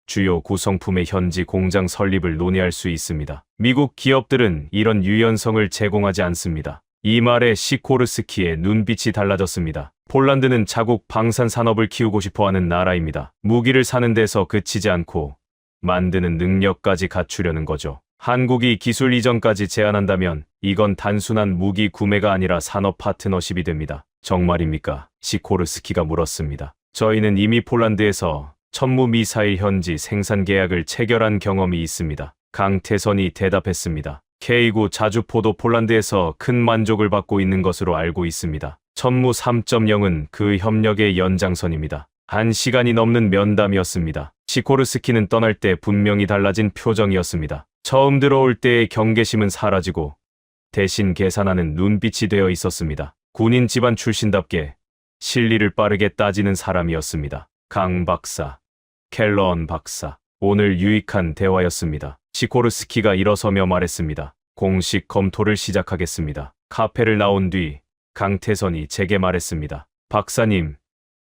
주요 구성품의 현지 공장 설립을 논의할 수 있습니다. 미국 기업들은 이런 유연성을 제공하지 않습니다. 이 말에 시코르스키의 눈빛이 달라졌습니다. 폴란드는 자국 방산 산업을 키우고 싶어하는 나라입니다. 무기를 사는 데서 그치지 않고 만드는 능력까지 갖추려는 거죠. 한국이 기술 이전까지 제한한다면 이건 단순한 무기 구매가 아니라 산업 파트너십이 됩니다. 정말입니까? 시코르스키가 물었습니다. 저희는 이미 폴란드에서 천무 미사일 현지 생산 계약을 체결한 경험이 있습니다. 강태선이 대답했습니다. K9 자주포도 폴란드에서 큰 만족을 받고 있는 것으로 알고 있습니다. 천무 3.0은 그 협력의 연장선입니다. 1시간이 넘는 면담이었습니다. 시코르스키는 떠날 때 분명히 달라진 표정이었습니다. 처음 들어올 때의 경계심은 사라지고 대신 계산하는 눈빛이 되어 있었습니다. 군인 집안 출신답게 실리를 빠르게 따지는 사람이었습니다. 강 박사, 켈러언 박사. 오늘 유익한 대화였습니다. 시코르스키가 일어서며 말했습니다. 공식 검토를 시작하겠습니다. 카페를 나온 뒤 강태선이 제게 말했습니다. 박사님,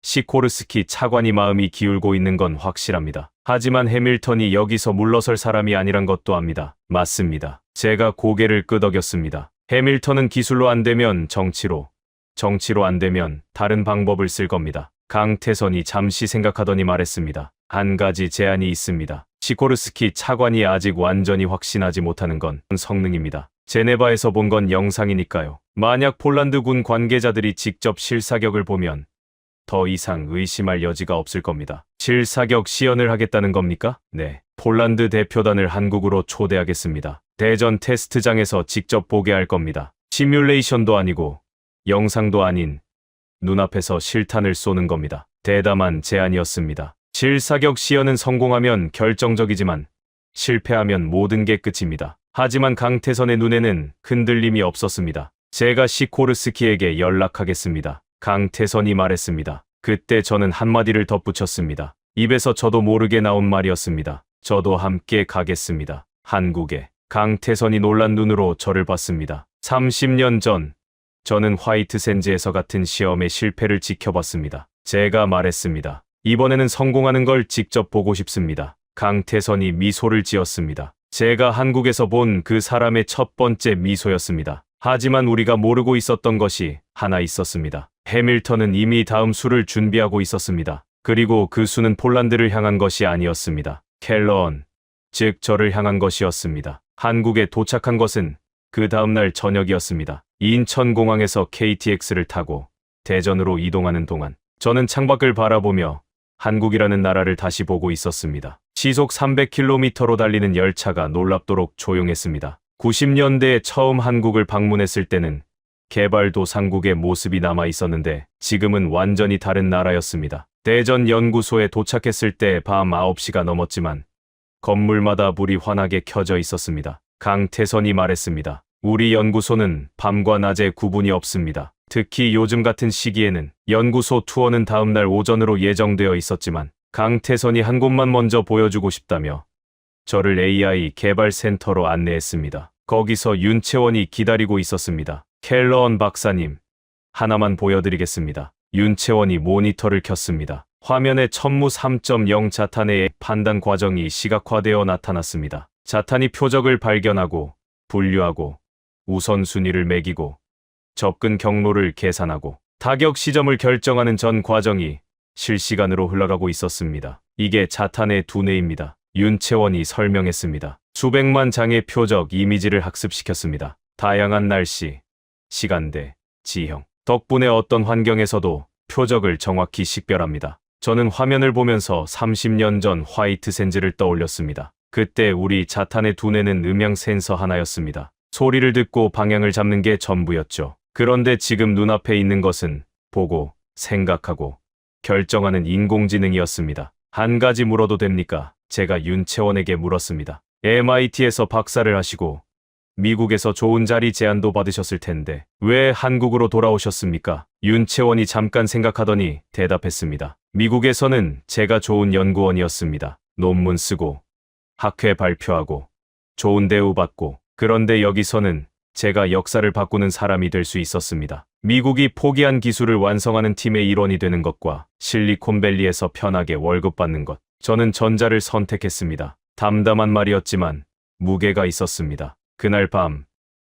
시코르스키 차관이 마음이 기울고 있는 건 확실합니다. 하지만 해밀턴이 여기서 물러설 사람이 아니란 것도 압니다. 맞습니다. 제가 고개를 끄덕였습니다. 해밀턴은 기술로 안 되면 정치로 안 되면 다른 방법을 쓸 겁니다. 강태선이 잠시 생각하더니 말했습니다. 한 가지 제안이 있습니다. 시코르스키 차관이 아직 완전히 확신하지 못하는 건 성능입니다. 제네바에서 본 건 영상이니까요. 만약 폴란드군 관계자들이 직접 실사격을 보면 더 이상 의심할 여지가 없을 겁니다. 실사격 시연을 하겠다는 겁니까? 네. 폴란드 대표단을 한국으로 초대하겠습니다. 대전 테스트장에서 직접 보게 할 겁니다. 시뮬레이션도 아니고 영상도 아닌 눈앞에서 실탄을 쏘는 겁니다. 대담한 제안이었습니다. 실사격 시연은 성공하면 결정적이지만 실패하면 모든 게 끝입니다. 하지만 강태선의 눈에는 흔들림이 없었습니다. 제가 시코르스키에게 연락하겠습니다. 강태선이 말했습니다. 그때 저는 한마디를 덧붙였습니다. 입에서 저도 모르게 나온 말이었습니다. 저도 함께 가겠습니다. 한국에. 강태선이 놀란 눈으로 저를 봤습니다. 30년 전 저는 화이트샌즈에서 같은 시험의 실패를 지켜봤습니다. 제가 말했습니다. 이번에는 성공하는 걸 직접 보고 싶습니다. 강태선이 미소를 지었습니다. 제가 한국에서 본 그 사람의 첫 번째 미소였습니다. 하지만 우리가 모르고 있었던 것이 하나 있었습니다. 해밀턴은 이미 다음 수를 준비하고 있었습니다. 그리고 그 수는 폴란드를 향한 것이 아니었습니다. 켈러언, 즉 저를 향한 것이었습니다. 한국에 도착한 것은 그 다음날 저녁이었습니다. 인천공항에서 KTX를 타고 대전으로 이동하는 동안 저는 창밖을 바라보며 한국이라는 나라를 다시 보고 있었습니다. 시속 300km로 달리는 열차가 놀랍도록 조용했습니다. 90년대에 처음 한국을 방문했을 때는 개발도상국의 모습이 남아 있었는데 지금은 완전히 다른 나라였습니다. 대전 연구소에 도착했을 때 밤 9시가 넘었지만 건물마다 불이 환하게 켜져 있었습니다. 강태선이 말했습니다. 우리 연구소는 밤과 낮에 구분이 없습니다. 특히 요즘 같은 시기에는 연구소 투어는 다음날 오전으로 예정되어 있었지만 강태선이 한 곳만 먼저 보여주고 싶다며 저를 AI 개발센터로 안내했습니다. 거기서 윤채원이 기다리고 있었습니다. 켈러언 박사님, 하나만 보여드리겠습니다. 윤채원이 모니터를 켰습니다. 화면에 천무 3.0 자탄의 판단 과정이 시각화되어 나타났습니다. 자탄이 표적을 발견하고 분류하고 우선순위를 매기고 접근 경로를 계산하고 타격 시점을 결정하는 전 과정이 실시간으로 흘러가고 있었습니다. 이게 자탄의 두뇌입니다. 윤채원이 설명했습니다. 수백만 장의 표적 이미지를 학습시켰습니다. 다양한 날씨, 시간대, 지형. 덕분에 어떤 환경에서도 표적을 정확히 식별합니다. 저는 화면을 보면서 30년 전 화이트샌즈를 떠올렸습니다. 그때 우리 자탄의 두뇌는 음향 센서 하나였습니다. 소리를 듣고 방향을 잡는 게 전부였죠. 그런데 지금 눈앞에 있는 것은 보고, 생각하고, 결정하는 인공지능이었습니다. 한 가지 물어도 됩니까? 제가 윤채원에게 물었습니다. MIT에서 박사를 하시고 미국에서 좋은 자리 제안도 받으셨을 텐데 왜 한국으로 돌아오셨습니까? 윤채원이 잠깐 생각하더니 대답했습니다. 미국에서는 제가 좋은 연구원이었습니다. 논문 쓰고 학회 발표하고 좋은 대우 받고 그런데 여기서는 제가 역사를 바꾸는 사람이 될 수 있었습니다. 미국이 포기한 기술을 완성하는 팀의 일원이 되는 것과 실리콘밸리에서 편하게 월급 받는 것. 저는 전자를 선택했습니다. 담담한 말이었지만 무게가 있었습니다. 그날 밤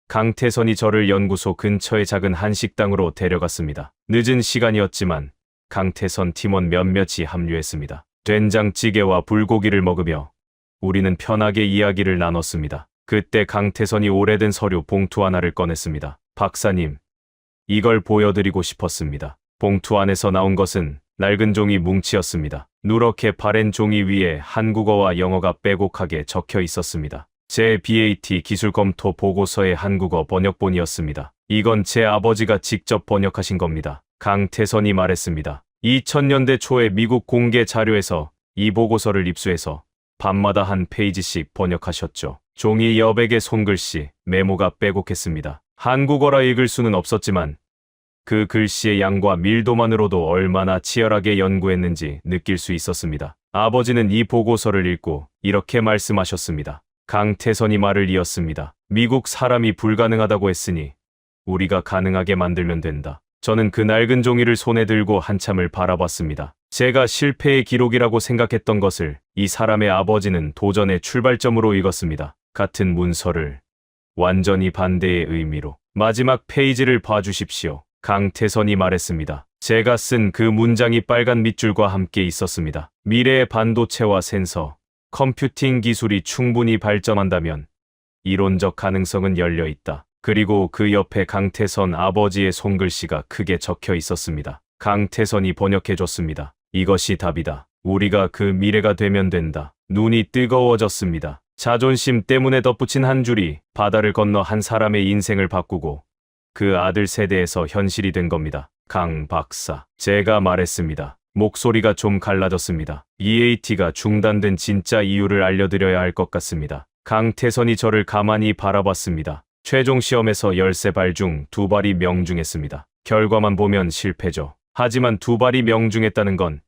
강태선이 저를 연구소 근처의 작은 한식당으로 데려갔습니다. 늦은 시간이었지만 강태선 팀원 몇몇이 합류했습니다. 된장찌개와 불고기를 먹으며 우리는 편하게 이야기를 나눴습니다. 그때 강태선이 오래된 서류 봉투 하나를 꺼냈습니다. 박사님, 이걸 보여드리고 싶었습니다. 봉투 안에서 나온 것은 낡은 종이 뭉치였습니다. 누렇게 바랜 종이 위에 한국어와 영어가 빼곡하게 적혀 있었습니다. 제 BAT 기술 검토 보고서의 한국어 번역본이었습니다. 이건 제 아버지가 직접 번역하신 겁니다. 강태선이 말했습니다. 2000년대 초에 미국 공개 자료에서 이 보고서를 입수해서 밤마다 한 페이지씩 번역하셨죠. 종이 여백의 손글씨, 메모가 빼곡했습니다. 한국어라 읽을 수는 없었지만 그 글씨의 양과 밀도만으로도 얼마나 치열하게 연구했는지 느낄 수 있었습니다. 아버지는 이 보고서를 읽고 이렇게 말씀하셨습니다. 강태선이 말을 이었습니다. 미국 사람이 불가능하다고 했으니 우리가 가능하게 만들면 된다. 저는 그 낡은 종이를 손에 들고 한참을 바라봤습니다. 제가 실패의 기록이라고 생각했던 것을 이 사람의 아버지는 도전의 출발점으로 읽었습니다. 같은 문서를 완전히 반대의 의미로. 마지막 페이지를 봐주십시오. 강태선이 말했습니다. 제가 쓴 그 문장이 빨간 밑줄과 함께 있었습니다. 미래의 반도체와 센서, 컴퓨팅 기술이 충분히 발전한다면 이론적 가능성은 열려 있다. 그리고 그 옆에 강태선 아버지의 손글씨가 크게 적혀 있었습니다. 강태선이 번역해줬습니다. 이것이 답이다. 우리가 그 미래가 되면 된다. 눈이 뜨거워졌습니다. 자존심 때문에 덧붙인 한 줄이 바다를 건너 한 사람의 인생을 바꾸고 그 아들 세대에서 현실이 된 겁니다. 강 박사. 제가 말했습니다. 목소리가 좀 갈라졌습니다. EAT가 중단된 진짜 이유를 알려드려야 할 것 같습니다. 강태선이 저를 가만히 바라봤습니다. 최종 시험에서 13발 중 2발이 명중했습니다. 결과만 보면 실패죠. 하지만 2발이 명중했다는 건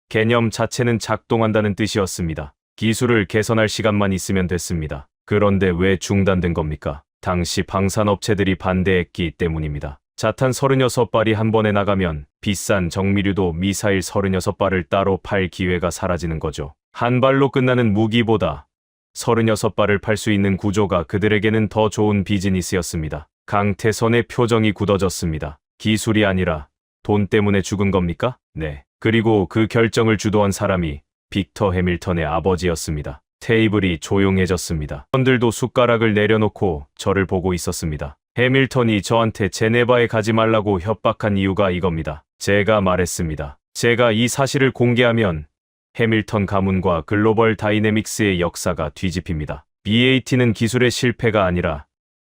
개념 자체는 작동한다는 뜻이었습니다. 기술을 개선할 시간만 있으면 됐습니다. 그런데 왜 중단된 겁니까? 당시 방산업체들이 반대했기 때문입니다. 자탄 36발이 한 번에 나가면 비싼 정밀유도 미사일 36발을 따로 팔 기회가 사라지는 거죠. 한 발로 끝나는 무기보다 36발을 팔 수 있는 구조가 그들에게는 더 좋은 비즈니스였습니다. 강태선의 표정이 굳어졌습니다. 기술이 아니라 돈 때문에 죽은 겁니까? 네. 그리고 그 결정을 주도한 사람이 빅터 해밀턴의 아버지였습니다. 테이블이 조용해졌습니다. 선들도 숟가락을 내려놓고 저를 보고 있었습니다. 해밀턴이 저한테 제네바에 가지 말라고 협박한 이유가 이겁니다. 제가 말했습니다. 제가 이 사실을 공개하면 해밀턴 가문과 글로벌 다이내믹스의 역사가 뒤집힙니다. BAT는 기술의 실패가 아니라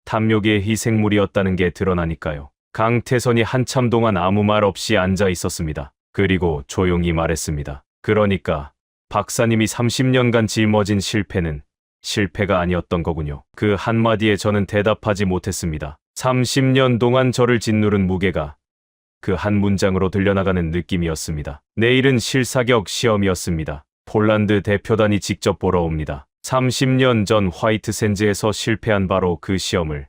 탐욕의 희생물이었다는 게 드러나니까요. 강태선이 한참 동안 아무 말 없이 앉아 있었습니다. 그리고 조용히 말했습니다. 그러니까 박사님이 30년간 짊어진 실패는 실패가 아니었던 거군요. 그 한마디에 저는 대답하지 못했습니다. 30년 동안 저를 짓누른 무게가 그 한 문장으로 들려나가는 느낌이었습니다. 내일은 실사격 시험이었습니다. 폴란드 대표단이 직접 보러 옵니다. 30년 전 화이트 샌즈에서 실패한 바로 그 시험을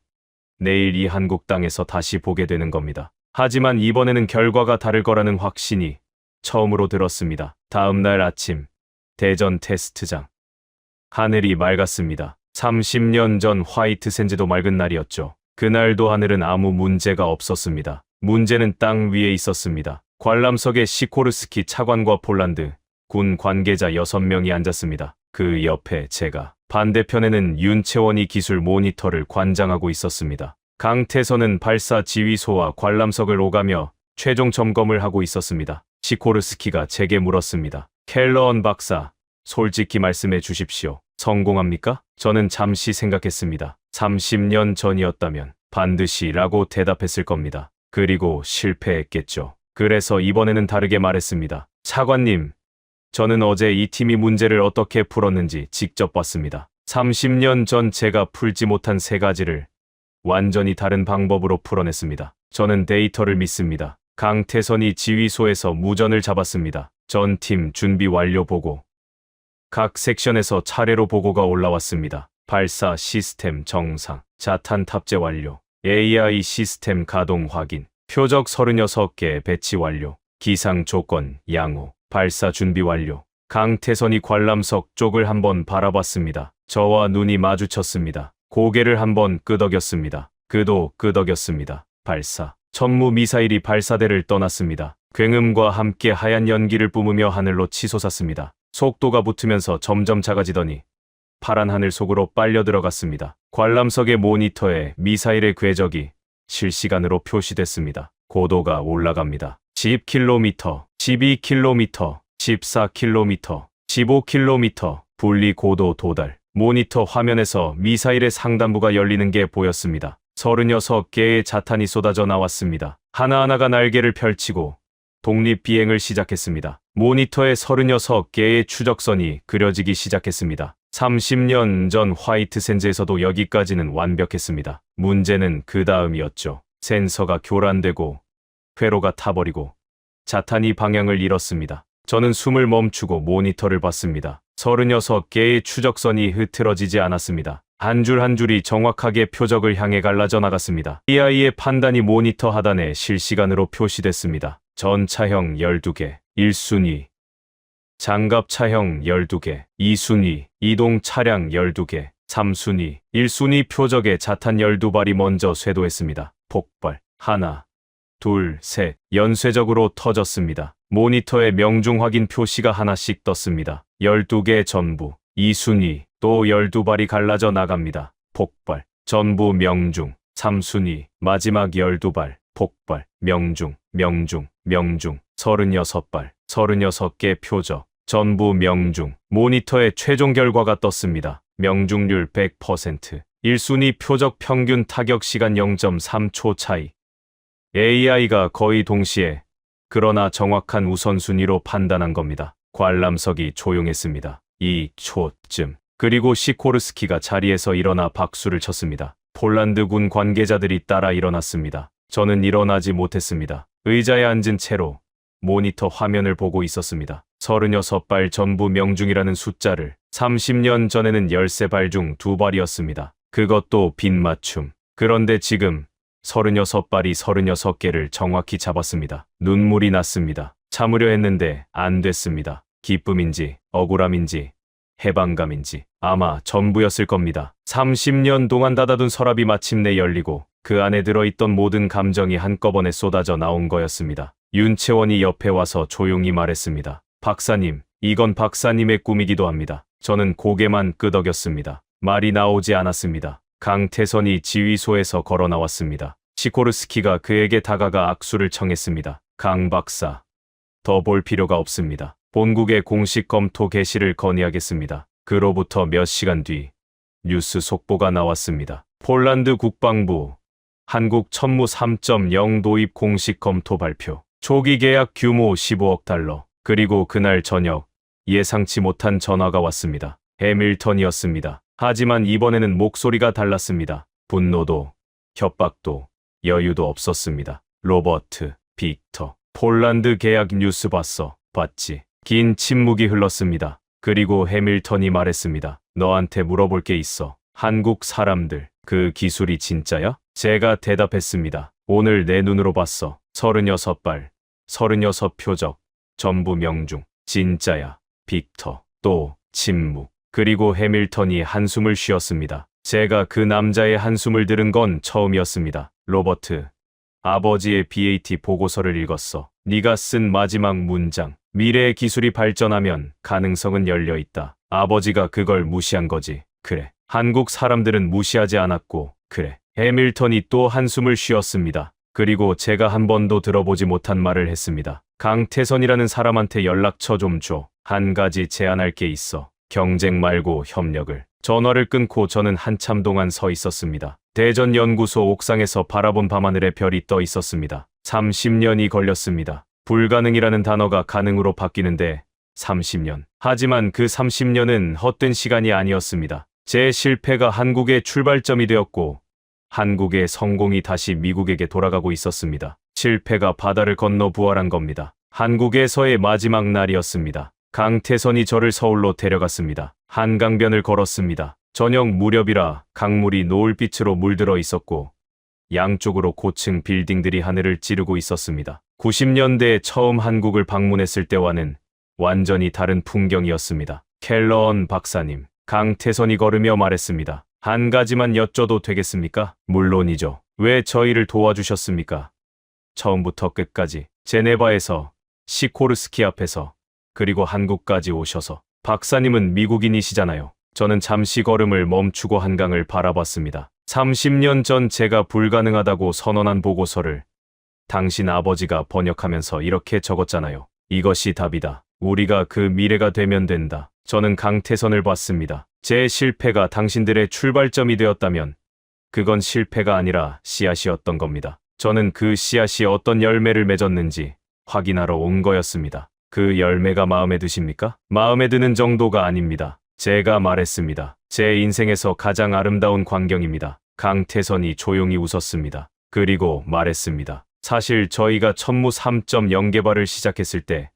내일 이 한국 땅에서 다시 보게 되는 겁니다. 하지만 이번에는 결과가 다를 거라는 확신이 처음으로 들었습니다. 다음 날 아침, 대전 테스트장. 하늘이 맑았습니다. 30년 전 화이트 샌즈도 맑은 날이었죠. 그날도 하늘은 아무 문제가 없었습니다. 문제는 땅 위에 있었습니다. 관람석에 시코르스키 차관과 폴란드 군 관계자 6명이 앉았습니다. 그 옆에 제가, 반대편에는 윤채원이 기술 모니터를 관장하고 있었습니다. 강태선은 발사 지휘소와 관람석을 오가며 최종 점검을 하고 있었습니다. 시코르스키가 제게 물었습니다. 켈러언 박사, 솔직히 말씀해 주십시오. 성공합니까? 저는 잠시 생각했습니다. 30년 전이었다면 반드시 라고 대답했을 겁니다. 그리고 실패했겠죠. 그래서 이번에는 다르게 말했습니다. 차관님, 저는 어제 이 팀이 문제를 어떻게 풀었는지 직접 봤습니다. 30년 전 제가 풀지 못한 3가지를 완전히 다른 방법으로 풀어냈습니다. 저는 데이터를 믿습니다. 강태선이 지휘소에서 무전을 잡았습니다. 전 팀 준비 완료 보고. 각 섹션에서 차례로 보고가 올라왔습니다. 발사 시스템 정상, 자탄 탑재 완료, AI 시스템 가동 확인, 표적 36개 배치 완료, 기상 조건 양호, 발사 준비 완료. 강태선이 관람석 쪽을 한번 바라봤습니다. 저와 눈이 마주쳤습니다. 고개를 한번 끄덕였습니다. 그도 끄덕였습니다. 발사. 천무 미사일이 발사대를 떠났습니다. 굉음과 함께 하얀 연기를 뿜으며 하늘로 치솟았습니다. 속도가 붙으면서 점점 작아지더니 파란 하늘 속으로 빨려 들어갔습니다. 관람석의 모니터에 미사일의 궤적이 실시간으로 표시됐습니다. 고도가 올라갑니다. 10km, 12km, 14km, 15km, 분리 고도 도달. 모니터 화면에서 미사일의 상단부가 열리는 게 보였습니다. 36개의 자탄이 쏟아져 나왔습니다. 하나하나가 날개를 펼치고 독립비행을 시작했습니다. 모니터에 36개의 추적선이 그려지기 시작했습니다. 30년 전 화이트샌즈에서도 여기까지는 완벽했습니다. 문제는 그 다음이었죠. 센서가 교란되고 회로가 타버리고 자탄이 방향을 잃었습니다. 저는 숨을 멈추고 모니터를 봤습니다. 36개의 추적선이 흐트러지지 않았습니다. 한 줄 한 줄이 정확하게 표적을 향해 갈라져 나갔습니다. AI의 판단이 모니터 하단에 실시간으로 표시됐습니다. 전차형 12개, 1순위, 장갑차형 12개, 2순위, 이동 차량 12개, 3순위, 1순위 표적에 자탄 12발이 먼저 쇄도했습니다. 폭발. 하나, 둘, 셋. 연쇄적으로 터졌습니다. 모니터에 명중 확인 표시가 하나씩 떴습니다. 12개 전부. 2순위, 또 12발이 갈라져 나갑니다. 폭발. 전부 명중. 3순위, 마지막 12발. 폭발. 명중, 명중, 명중. 36발. 36개 표적. 전부 명중. 모니터에 최종 결과가 떴습니다. 명중률 100%. 1순위 표적 평균 타격 시간 0.3초 차이. AI가 거의 동시에 그러나 정확한 우선순위로 판단한 겁니다. 관람석이 조용했습니다. 2초쯤. 그리고 시코르스키가 자리에서 일어나 박수를 쳤습니다. 폴란드군 관계자들이 따라 일어났습니다. 저는 일어나지 못했습니다. 의자에 앉은 채로 모니터 화면을 보고 있었습니다. 36발 전부 명중이라는 숫자를 30년 전에는 13발 중 2발이었습니다. 그것도 빗맞춤. 그런데 지금 36발이 36개를 정확히 잡았습니다. 눈물이 났습니다. 참으려 했는데 안 됐습니다. 기쁨인지 억울함인지 해방감인지 아마 전부였을 겁니다. 30년 동안 닫아둔 서랍이 마침내 열리고 그 안에 들어있던 모든 감정이 한꺼번에 쏟아져 나온 거였습니다. 윤채원이 옆에 와서 조용히 말했습니다. 박사님, 이건 박사님의 꿈이기도 합니다. 저는 고개만 끄덕였습니다. 말이 나오지 않았습니다. 강태선이 지휘소에서 걸어 나왔습니다. 시코르스키가 그에게 다가가 악수를 청했습니다. 강 박사, 더 볼 필요가 없습니다. 본국의 공식 검토 개시를 건의하겠습니다. 그로부터 몇 시간 뒤 뉴스 속보가 나왔습니다. 폴란드 국방부 한국 천무 3.0 도입 공식 검토 발표. 초기 계약 규모 15억 달러. 그리고 그날 저녁 예상치 못한 전화가 왔습니다. 해밀턴이었습니다. 하지만 이번에는 목소리가 달랐습니다. 분노도 협박도 여유도 없었습니다. 로버트, 빅터, 폴란드 계약 뉴스 봤어? 봤지? 긴 침묵이 흘렀습니다. 그리고 해밀턴이 말했습니다. 너한테 물어볼 게 있어. 한국 사람들, 그 기술이 진짜야? 제가 대답했습니다. 오늘 내 눈으로 봤어. 36발, 36표적, 전부 명중. 진짜야. 빅터. 또 침묵. 그리고 해밀턴이 한숨을 쉬었습니다. 제가 그 남자의 한숨을 들은 건 처음이었습니다. 로버트, 아버지의 BAT 보고서를 읽었어. 네가 쓴 마지막 문장. 미래의 기술이 발전하면 가능성은 열려 있다. 아버지가 그걸 무시한 거지. 그래. 한국 사람들은 무시하지 않았고, 그래. 해밀턴이 또 한숨을 쉬었습니다. 그리고 제가 한 번도 들어보지 못한 말을 했습니다. 강태선이라는 사람한테 연락처 좀 줘. 한 가지 제안할 게 있어. 경쟁 말고 협력을. 전화를 끊고 저는 한참 동안 서 있었습니다. 대전연구소 옥상에서 바라본 밤하늘에 별이 떠 있었습니다. 30년이 걸렸습니다. 불가능이라는 단어가 가능으로 바뀌는데 30년. 하지만 그 30년은 헛된 시간이 아니었습니다. 제 실패가 한국의 출발점이 되었고 한국의 성공이 다시 미국에게 돌아가고 있었습니다. 실패가 바다를 건너 부활한 겁니다. 한국에서의 마지막 날이었습니다. 강태선이 저를 서울로 데려갔습니다. 한강변을 걸었습니다. 저녁 무렵이라 강물이 노을빛으로 물들어 있었고 양쪽으로 고층 빌딩들이 하늘을 찌르고 있었습니다. 90년대에 처음 한국을 방문했을 때와는 완전히 다른 풍경이었습니다. 켈러언 박사님, 강태선이 걸으며 말했습니다. 한 가지만 여쭤도 되겠습니까? 물론이죠. 왜 저희를 도와주셨습니까? 처음부터 끝까지 제네바에서, 시코르스키 앞에서, 그리고 한국까지 오셔서. 박사님은 미국인이시잖아요. 저는 잠시 걸음을 멈추고 한강을 바라봤습니다. 30년 전 제가 불가능하다고 선언한 보고서를 당신 아버지가 번역하면서 이렇게 적었잖아요. 이것이 답이다. 우리가 그 미래가 되면 된다. 저는 강태선을 봤습니다. 제 실패가 당신들의 출발점이 되었다면 그건 실패가 아니라 씨앗이었던 겁니다. 저는 그 씨앗이 어떤 열매를 맺었는지 확인하러 온 거였습니다. 그 열매가 마음에 드십니까? 마음에 드는 정도가 아닙니다. 제가 말했습니다. 제 인생에서 가장 아름다운 광경입니다. 강태선이 조용히 웃었습니다. 그리고 말했습니다. 사실 저희가 천무 3.0 개발을 시작했을 때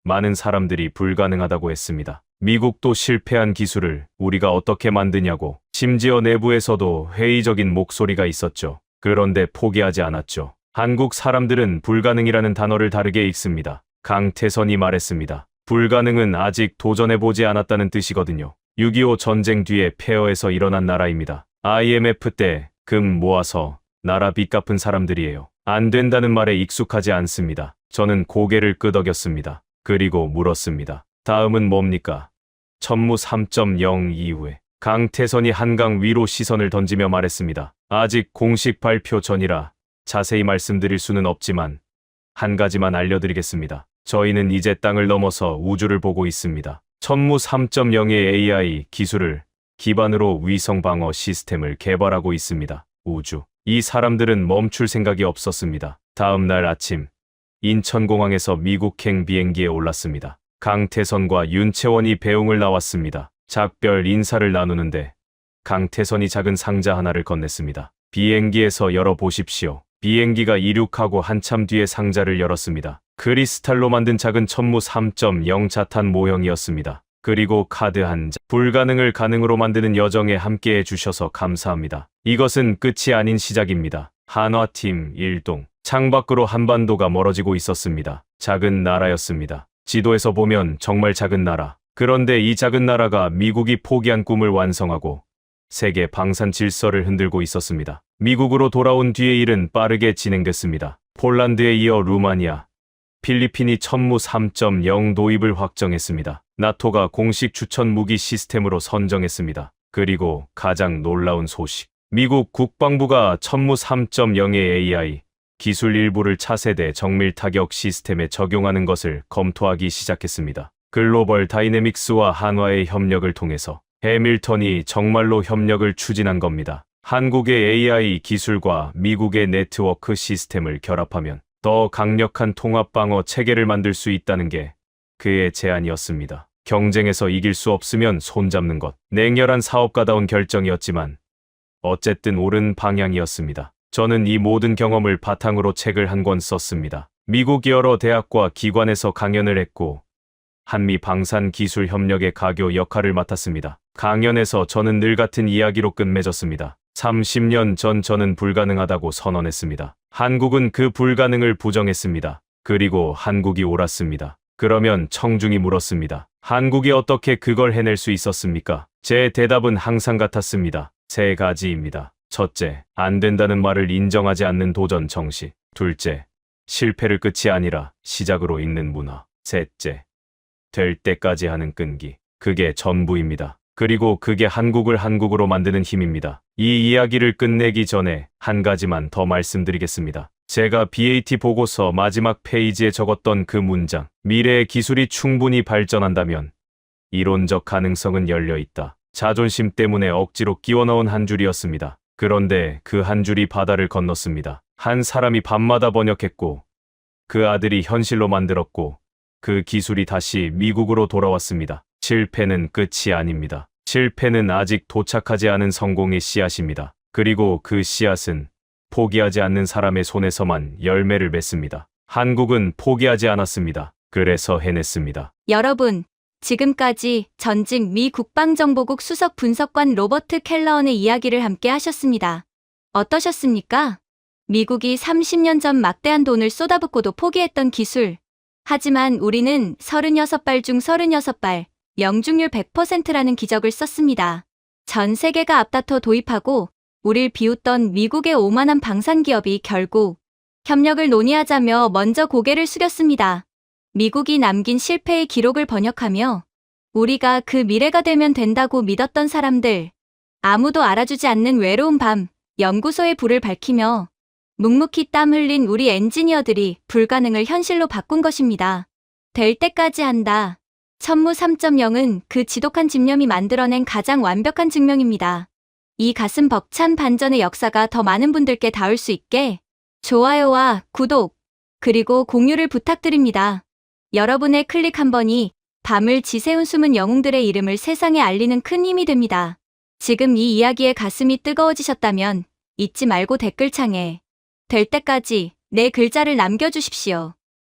많은 사람들이 불가능하다고 했습니다. 미국도 실패한 기술을 우리가 어떻게 만드냐고. 심지어 내부에서도 회의적인 목소리가 있었죠. 그런데 포기하지 않았죠. 한국 사람들은 불가능이라는 단어를 다르게 읽습니다. 강태선이 말했습니다. 불가능은 아직 도전해보지 않았다는 뜻이거든요. 6.25 전쟁 뒤에 폐허에서 일어난 나라입니다. IMF 때 금 모아서 나라 빚 갚은 사람들이에요. 안 된다는 말에 익숙하지 않습니다. 저는 고개를 끄덕였습니다. 그리고 물었습니다. 다음은 뭡니까? 천무 3.0 이후에. 강태선이 한강 위로 시선을 던지며 말했습니다. 아직 공식 발표 전이라 자세히 말씀드릴 수는 없지만 한 가지만 알려드리겠습니다. 저희는 이제 땅을 넘어서 우주를 보고 있습니다. 천무 3.0의 AI 기술을 기반으로 위성 방어 시스템을 개발하고 있습니다. 우주. 이 사람들은 멈출 생각이 없었습니다. 다음 날 아침, 인천공항에서 미국행 비행기에 올랐습니다. 강태선과 윤채원이 배웅을 나왔습니다. 작별 인사를 나누는데 강태선이 작은 상자 하나를 건넸습니다. 비행기에서 열어보십시오. 비행기가 이륙하고 한참 뒤에 상자를 열었습니다. 크리스탈로 만든 작은 천무 3.0 자탄 모형이었습니다. 그리고 카드 한 장. 불가능을 가능으로 만드는 여정에 함께해 주셔서 감사합니다. 이것은 끝이 아닌 시작입니다. 한화팀 1동. 창밖으로 한반도가 멀어지고 있었습니다. 작은 나라였습니다. 지도에서 보면 정말 작은 나라. 그런데 이 작은 나라가 미국이 포기한 꿈을 완성하고 세계 방산 질서를 흔들고 있었습니다. 미국으로 돌아온 뒤의 일은 빠르게 진행됐습니다. 폴란드에 이어 루마니아, 필리핀이 천무 3.0 도입을 확정했습니다. 나토가 공식 추천 무기 시스템으로 선정했습니다. 그리고 가장 놀라운 소식. 미국 국방부가 천무 3.0의 AI 기술 일부를 차세대 정밀 타격 시스템에 적용하는 것을 검토하기 시작했습니다. 글로벌 다이내믹스와 한화의 협력을 통해서 해밀턴이 정말로 협력을 추진한 겁니다. 한국의 AI 기술과 미국의 네트워크 시스템을 결합하면 더 강력한 통합 방어 체계를 만들 수 있다는 게 그의 제안이었습니다. 경쟁에서 이길 수 없으면 손잡는 것. 냉혈한 사업가다운 결정이었지만 어쨌든 옳은 방향이었습니다. 저는 이 모든 경험을 바탕으로 책을 한 권 썼습니다. 미국 여러 대학과 기관에서 강연을 했고 한미 방산 기술 협력의 가교 역할을 맡았습니다. 강연에서 저는 늘 같은 이야기로 끝맺었습니다. 30년 전 저는 불가능하다고 선언했습니다. 한국은 그 불가능을 부정했습니다. 그리고 한국이 옳았습니다. 그러면 청중이 물었습니다. 한국이 어떻게 그걸 해낼 수 있었습니까? 제 대답은 항상 같았습니다. 세 가지입니다. 첫째, 안 된다는 말을 인정하지 않는 도전 정신. 둘째, 실패를 끝이 아니라 시작으로 읽는 문화. 셋째, 될 때까지 하는 끈기. 그게 전부입니다. 그리고 그게 한국을 한국으로 만드는 힘입니다. 이 이야기를 끝내기 전에 한 가지만 더 말씀드리겠습니다. 제가 BAT 보고서 마지막 페이지에 적었던 그 문장. 미래의 기술이 충분히 발전한다면 이론적 가능성은 열려 있다. 자존심 때문에 억지로 끼워 넣은 한 줄이었습니다. 그런데 그 한 줄이 바다를 건넜습니다. 한 사람이 밤마다 번역했고 그 아들이 현실로 만들었고 그 기술이 다시 미국으로 돌아왔습니다. 실패는 끝이 아닙니다. 실패는 아직 도착하지 않은 성공의 씨앗입니다. 그리고 그 씨앗은 포기하지 않는 사람의 손에서만 열매를 맺습니다. 한국은 포기하지 않았습니다. 그래서 해냈습니다. 여러분, 지금까지 전직 미 국방정보국 수석 분석관 로버트 켈러언의 이야기를 함께 하셨습니다. 어떠셨습니까? 미국이 30년 전 막대한 돈을 쏟아붓고도 포기했던 기술. 하지만 우리는 36발 중 36발, 명중률 100%라는 기적을 썼습니다. 전 세계가 앞다퉈 도입하고 우릴 비웃던 미국의 오만한 방산기업이 결국 협력을 논의하자며 먼저 고개를 숙였습니다. 미국이 남긴 실패의 기록을 번역하며 우리가 그 미래가 되면 된다고 믿었던 사람들, 아무도 알아주지 않는 외로운 밤, 연구소의 불을 밝히며 묵묵히 땀 흘린 우리 엔지니어들이 불가능을 현실로 바꾼 것입니다. 될 때까지 한다. 천무 3.0은 그 지독한 집념이 만들어낸 가장 완벽한 증명입니다. 이 가슴 벅찬 반전의 역사가 더 많은 분들께 닿을 수 있게 좋아요와 구독, 그리고 공유를 부탁드립니다. 여러분의 클릭 한 번이 밤을 지새운 숨은 영웅들의 이름을 세상에 알리는 큰 힘이 됩니다. 지금 이 이야기에 가슴이 뜨거워지셨다면 잊지 말고 댓글창에 될 때까지 내 글자를 남겨주십시오.